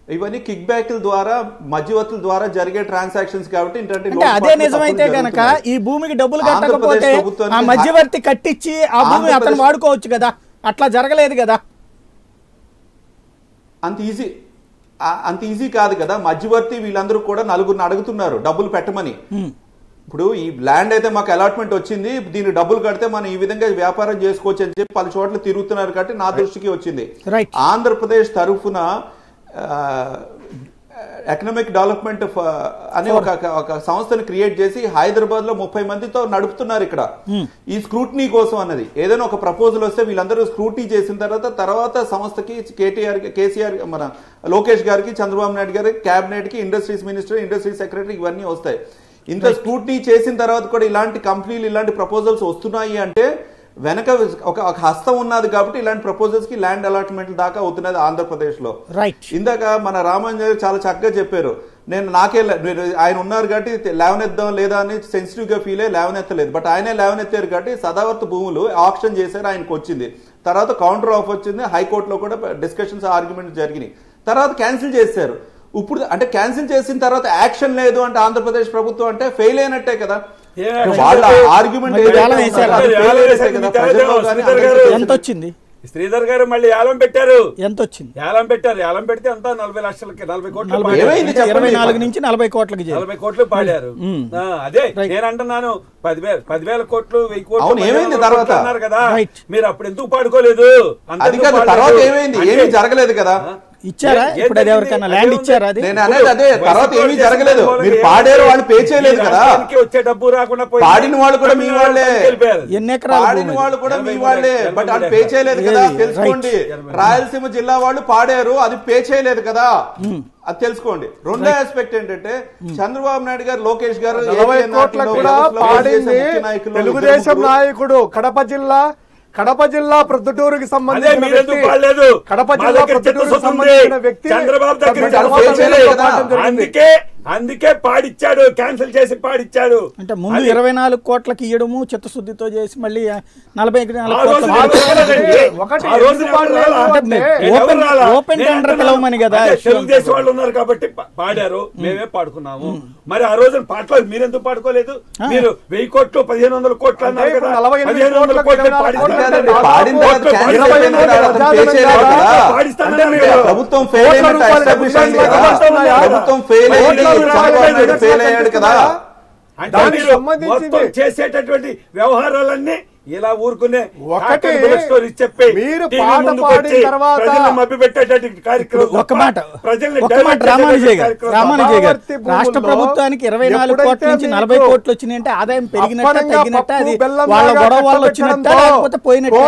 ఇవన్నీ కిక్ బ్యాక్ల ద్వారా మధ్యవర్తుల ద్వారా జరిగే ట్రాన్సాక్షన్స్ కాబట్టి అంటే అదే నిజమైతే కనుక ఈ భూమికి డబ్బులు కట్టకపోతే ఆ మధ్యవర్తి కట్టించి ఆ భూమి అతను వాడుకోవచ్చు కదా, అట్లా జరగలేదు కదా. అంత ఈజీ కాదు కదా. మధ్యవర్తి వీళ్ళందరూ కూడా నలుగురిని అడుగుతున్నారు డబ్బులు పెట్టమని. ఇప్పుడు ఈ ల్యాండ్ అయితే మాకు అలాట్మెంట్ వచ్చింది, దీన్ని డబ్బులు కడితే మనం ఈ విధంగా వ్యాపారం చేసుకోవచ్చు అని చెప్పి 10 చోట్ల తిరుగుతున్నారు కాబట్టి నా దృష్టికి వచ్చింది. ఆంధ్రప్రదేశ్ తరఫున ఎకనామిక్ డెవలప్మెంట్ అనే ఒక సంస్థను క్రియేట్ చేసి హైదరాబాద్ లో 30 మందితో నడుపుతున్నారు ఇక్కడ ఈ స్క్రూటినీ కోసం అన్నది. ఏదైనా ఒక ప్రపోజల్ వస్తే వీళ్ళందరూ స్క్రూటినీ చేసిన తర్వాత సంస్థకి కేసీఆర్ మన లోకేష్ గారికి, చంద్రబాబు నాయుడు గారికి, క్యాబినెట్ కి, ఇండస్ట్రీస్ మినిస్టర్, ఇండస్ట్రీస్ సెక్రటరీ ఇవన్నీ వస్తాయి. ఇంత స్క్రూటినీ చేసిన తర్వాత కూడా ఇలాంటి కంపెనీలు ఇలాంటి ప్రపోజల్స్ వస్తున్నాయి అంటే వెనక ఒక హస్తం ఉన్నది కాబట్టి ఇలాంటి ప్రపోజల్స్ కి ల్యాండ్ అలాట్మెంట్ దాకా అవుతున్నది ఆంధ్రప్రదేశ్ లో. ఇందాక మన రామన్ గారు చాలా చక్కగా చెప్పారు. ఆయన ఉన్నారు కాబట్టి లేవనెత్తాం లేదా అని సెన్సిటివ్ గా ఫీల్ అయ్యి లేవనెత్తలేదు, బట్ ఆయనే లేవనెత్తారు కాబట్టి సదావర్త భూములు ఆప్షన్ చేశారు, ఆయనకు వచ్చింది. తర్వాత కౌంటర్ ఆఫ్ వచ్చింది, హైకోర్టులో కూడా డిస్కషన్స్ ఆర్గ్యుమెంట్స్ జరిగినాయి, తర్వాత క్యాన్సిల్ చేశారు. ఇప్పుడు అంటే క్యాన్సిల్ చేసిన తర్వాత యాక్షన్ లేదు అంటే ఆంధ్రప్రదేశ్ ప్రభుత్వం అంటే ఫెయిల్ అయినట్టే కదా. వాళ్ళ ఆర్గ్యుమెంట్ ఎంత వచ్చింది శ్రీధర్ గారు మళ్ళీ యాలం పెట్టారు. ఎంత వచ్చింది? యాలం పెట్టారు. యాలం పెడితే అంతా 40 లక్షలకి 40 కోట్లు 24 నుంచి 40 కోట్లకి 40 కోట్లు పాడారు. అదే నేను అంటున్నాను 10,000 కోట్లు 1000 కోట్లు ఏమైంది తర్వాత అన్నారు కదా, మీరు అప్పుడు ఎందుకు పాడుకోలేదు? తర్వాత ఏమైంది? ఏమీ జరగలేదు కదా. ఇచ్చారా ఇప్పుడు అది ఎవరికైనా ల్యాండ్ ఇచ్చారా? అది నేను అనేది అదే. తర్వాత ఏమీ జరగలేదు. మీరు పాడారు, వాళ్ళు పే చేయలేదు కదా. వచ్చే డబ్బు రాకుండా పాడిన వాళ్ళు కూడా మీ వాళ్ళే, ఎన్ని ఎకరాలు పాడిన వాళ్ళు కూడా మీ వాళ్ళే, బట్ అది పే చేయలేదు కదా. తెలుసుకోండి, రాయలసీమ జిల్లా వాళ్ళు పాడారు, అది పే చేయలేదు కదా. అది తెలుసుకోండి. రెండో ఆస్పెక్ట్ ఏంటంటే చంద్రబాబు నాయుడు గారు, లోకేష్ గారు 40 కోట్ల కూడా పాడింది తెలుగుదేశం నాయకుడు. కడప జిల్లా ప్రొద్దుటూరుకి సంబంధించిన వ్యక్తి అందుకే పాడిచ్చాడు, క్యాన్సిల్ చేసి పాడిచ్చాడు. అంటే ముందు 24 కోట్లకి ఇయ్యడము చిత్తశుద్ధితో చేసి మళ్ళీ 40 ఓపెన్ టెండర్ పిలవమని కదా తెలుగుదేశం వాళ్ళు ఉన్నారు కాబట్టి పాడారు, మేమే పాడుకున్నాము. మరి ఆ రోజున పాటలు మీరెందుకు పాడుకోలేదు? మీరు 1000 కోట్లు 1500 కోట్లు అన్నారు కదా, 1500 కోట్లు ప్రభుత్వం ఫెయిల్ అయ్యాడు కదా. మొత్తం చేసేటటువంటి వ్యవహారాలన్నీ ఇలా ఊరుకునే స్టోరీ చెప్పి మభ్య పెట్టేటటువంటి కార్యక్రమం. రామానుజయ్ గారు, రాష్ట్ర ప్రభుత్వానికి 24 కోట్ల నుంచి 40 కోట్లు వచ్చినాయంటే ఆదాయం పెరిగినట్ట తగ్గినట్ట, అది వాళ్ళ గొడవ వల్ల వచ్చినట్ట లేకపోతే పోయినట్టు?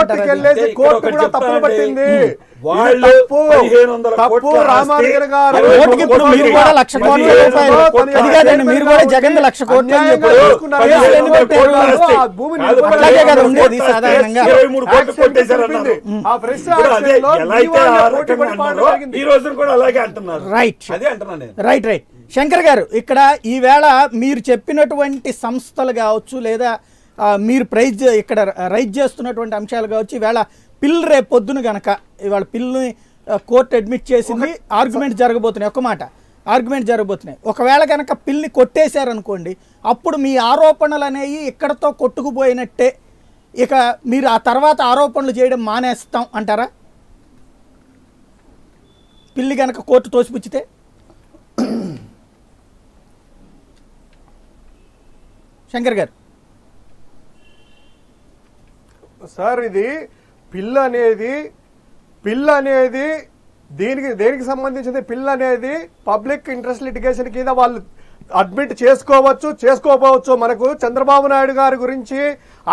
ఇప్పుడు మీరు కూడా 1,00,000 కోట్ల రూపాయలు, అది కాదండి, మీరు కూడా జగన్ 1,00,000 కోట్లు అని చెప్పారు. అట్లాగే కదా ఉండేది సాధారణంగా. రైట్. శంకర్ గారు, ఇక్కడ ఈవేళ మీరు చెప్పినటువంటి సంస్థలు కావచ్చు, లేదా మీరు ఇక్కడ రైజ్ చేస్తున్నటువంటి అంశాలు కావచ్చు, ఈవేళ పిల్ రేపు పొద్దున గనక ఇవాళ పిల్ని కోర్టు అడ్మిట్ చేసింది, ఆర్గ్యుమెంట్ జరగబోతున్నాయి. ఒక మాట ఆర్గ్యుమెంట్ జరగబోతున్నాయి. ఒకవేళ కనుక పిల్ని కొట్టేశారనుకోండి, అప్పుడు మీ ఆరోపణలు అనేవి ఇక్కడతో కొట్టుకుపోయినట్టే. ఇక మీరు ఆ తర్వాత ఆరోపణలు చేయడం మానేస్తాం అంటారా? పిల్లి కనుక కోర్టు తోసిపుచ్చితే? శంకర్ గారు సార్, ఇది పిల్ అనేది దేనికి సంబంధించింది? పిల్ అనేది పబ్లిక్ ఇంట్రెస్ట్ లిటిగేషన్ కింద వాళ్ళు అడ్మిట్ చేసుకోవచ్చు, చేసుకోకపోవచ్చు. మనకు చంద్రబాబు నాయుడు గారి గురించి,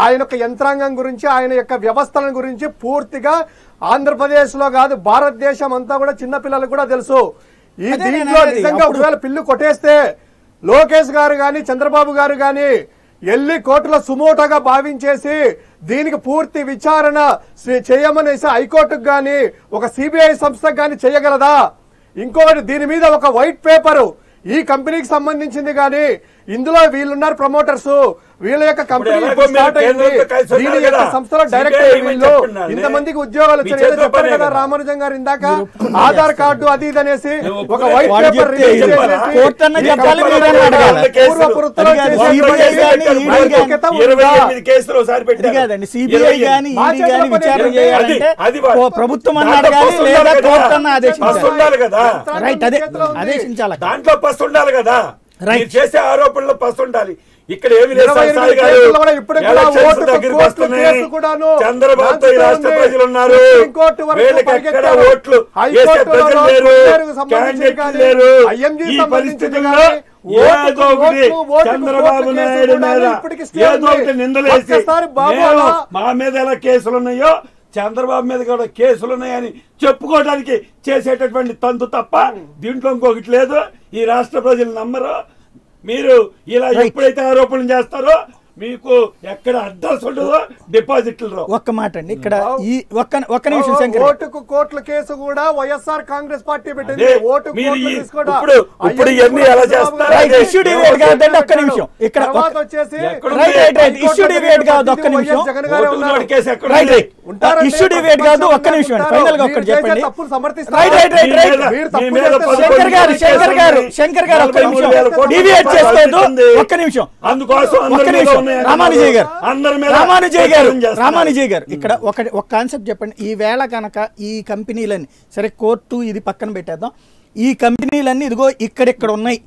ఆయన యొక్క యంత్రాంగం గురించి, ఆయన యొక్క వ్యవస్థల గురించి పూర్తిగా ఆంధ్రప్రదేశ్లో కాదు భారతదేశం అంతా కూడా చిన్నపిల్లలకు కూడా తెలుసు. ఈ దీంట్లో నిజంగా ఒకవేళ పిల్లు కొట్టేస్తే లోకేష్ గారు కానీ చంద్రబాబు గారు కానీ ఎల్లి కోర్టులో సుమోటోగా భావించేసి దీనికి పూర్తి విచారణ చేయమనేసి హైకోర్టుకు గాని ఒక సిబిఐ సంస్థకు గాని చేయగలదా? ఇంకొకటి, దీని మీద ఒక వైట్ పేపరు ఈ కంపెనీకి సంబంధించింది కానీ ఇందులో వీళ్ళున్నారు ప్రమోటర్స్, వీళ్ళ యొక్క కంపెనీ స్టార్ట్ అయింది, దీని యొక్క సంస్థలో డైరెక్టర్ వీళ్ళు, ఇంతమందికి ఉద్యోగాలు వచ్చాయి. ఏదో చెప్పారు కదా రామానుజం గారు ఇందాక, ఆధార్ కార్డు అది ఇది అనేసి ఒక వైట్ పేపర్ రిలీజ్ చేసేసి ప్రభుత్వం ఆదేశించాలి. దాంట్లో పస్తు ఉండాలి కదా, చేసే ఆరోపణలో పస్తు ఉండాలి. ఇక్కడ ఏమి లేదు, చంద్రబాబుతో ఈ రాష్ట్ర ప్రజలు ఉన్నారు, వీళ్ళకి ఎక్కడ ఓట్లు వేసే ప్రజలు లేరు, క్యాండిడేట్ లేరు. ఈ పరిస్థితుల్లో ఏదో ఒకటి చంద్రబాబు నాయుడు మీద ఏదో ఒకటి నిందలేసి మా మీద ఎలా కేసులు ఉన్నాయో చంద్రబాబు మీద కూడా కేసులున్నాయని చెప్పుకోవడానికి చేసేటటువంటి తంతు తప్ప దీంట్లో ఇంకొకటి లేదు. ఈ రాష్ట్ర ప్రజలు నమ్మరు. మీరు ఇలా ఎప్పుడైతే ఆరోపణలు చేస్తారో మీకు ఎక్కడ అడ్రస్ ఉండదో డిపాజిట్లు. ఒక్క మాట అండి, ఇక్కడ ఈ ఒక్క నిమిషం శంకర్, ఓటుకు కోట్ల కేసు కూడా వైఎస్ఆర్ కాంగ్రెస్ పార్టీ పెట్టింది. ఇప్పుడు ఇవన్నీ ఎలా చేస్తారు? ఇష్యూ డిబేట్ కాదండి, ఒక్క నిమిషం. ఇక్కడ వచ్చేసి ఇష్యూ డిబేట్ కాదు, ఒక్క నిమిషం. ఇష్యూ డిబేట్ కాదు, ఒక్క నిమిషం. ఫైనల్ గా ఒక్కటి చెప్పండి. శంకర్ గారు ఒక్క నిమిషం డిబేట్ చేసుకోవద్దు, ఒక్క నిమిషం. అందుకోసం రామానుజయ్ గారు ఇక్కడ ఒక కాన్సెప్ట్ చెప్పండి. ఈ వేళ కనుక ఈ కంపెనీలని, సరే కోర్టు ఇది పక్కన పెట్టేద్దాం, ఈ కంపెనీలన్నీ ఇదిగో ఇక్కడిక్కడ ఉన్నాయి,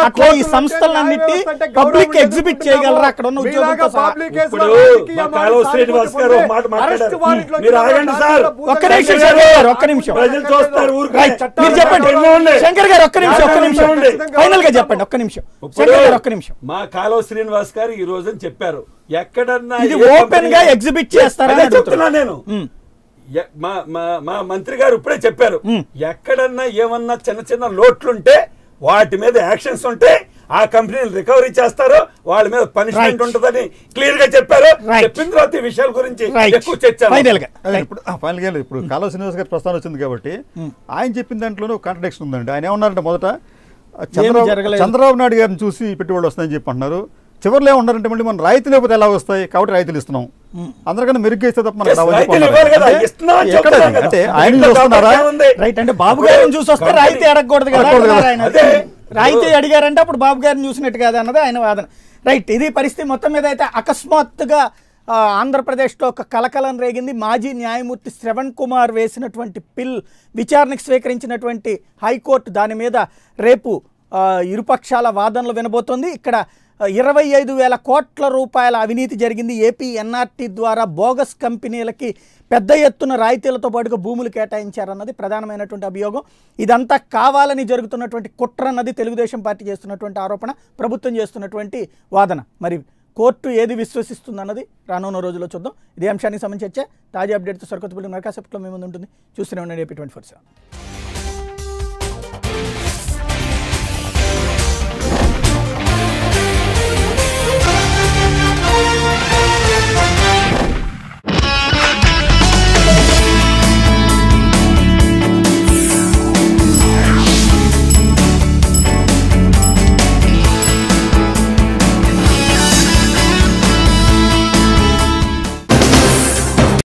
అట్లా ఈ సంస్థలన్నిటి పబ్లిక్ ఎగ్జిబిట్ చేయగలరా అక్కడ ఉన్న ఉద్యోగులతో? ఒక్క నిమిషం మీరు చెప్పండి శంకర్ గారు, ఒక్క నిమిషం ఫైనల్ గా చెప్పండి, ఒక్క నిమిషం శంకర్ గారు, ఒక్క నిమిషం. మా కాలువ శ్రీనివాస్ గారు ఈ రోజు చెప్పారు, ఎక్కడన్నా ఇది ఓపెన్ గా ఎగ్జిబిట్ చేస్తారని చెప్తున్నా నేను. మా మంత్రి గారు ఇప్పుడే చెప్పారు, ఎక్కడన్నా ఏమన్నా చిన్న చిన్న లోట్లుంటే వాటి మీద యాక్షన్స్ ఉంటే ఆ కంపెనీలు రికవరీ చేస్తారు, వాళ్ళ మీద పనిష్మెంట్ ఉంటుందని క్లియర్ గా చెప్పారు. చెప్పిన తర్వాత ఈ విషయాల గురించి ఎక్కువ చర్చ. ఇప్పుడు కాలువ శ్రీనివాస్ గారి ప్రస్తావన వచ్చింది కాబట్టి ఆయన చెప్పిన దాంట్లోనే ఒక కాంట్రడిక్షన్ ఉందండి. ఆయన ఏమన్నారంటే మొదట చంద్రబాబు నాయుడు గారిని చూసి పెట్టుబడులు వస్తాయని చెప్పి అంటున్నారు, చివరిలో ఏమన్నారంటే మళ్ళీ మనం రాయితీ లేకపోతే ఎలా వస్తాయి కాబట్టి రాయితీలు ఇస్తున్నాం, అందరికన్నా మెరుగ్గా ఇస్తే తప్ప మనకు అంటే ఆయన చూస్తున్నారా? రైట్, అంటే బాబు గారిని చూసి వస్తే రాయితీ అడగకూడదు కదా, రాయితీ అడిగారంటే అప్పుడు బాబు గారిని చూసినట్టు కదా అన్నది ఆయన వాదన. రైట్, ఇది పరిస్థితి. మొత్తం మీద అయితే అకస్మాత్తుగా ఆంధ్రప్రదేశ్లో ఒక కలకలం రేగింది. మాజీ న్యాయమూర్తి శ్రవణ్ కుమార్ వేసినటువంటి పిల్ విచారణకు స్వీకరించినటువంటి హైకోర్టు దాని మీద రేపు ఇరుపక్షాల వాదనలు వినబోతోంది. ఇక్కడ 25,000 కోట్ల రూపాయల అవినీతి జరిగింది. ఏపీ ఎన్ఆర్టీ ద్వారా బోగస్ కంపెనీలకి పెద్ద ఎత్తున రాయితీలతో పాటుగా భూములు కేటాయించారన్నది ప్రధానమైనటువంటి అభియోగం. ఇదంతా కావాలని జరుగుతున్నటువంటి కుట్ర అన్నది తెలుగుదేశం పార్టీ చేస్తున్నటువంటి ఆరోపణ, ప్రభుత్వం చేస్తున్నటువంటి వాదన. మరి కోర్టు ఏది విశ్వసిస్తుందన్నది రానున్న రోజుల్లో చూద్దాం. ఇదే అంశానికి సంబంధించి తాజా అప్డేట్తో సరికొత్త బిల్డింగ్ కాసేపట్లో మీ ముందు ఉంటుంది. చూస్తూనే ఉండండి AP 24/7.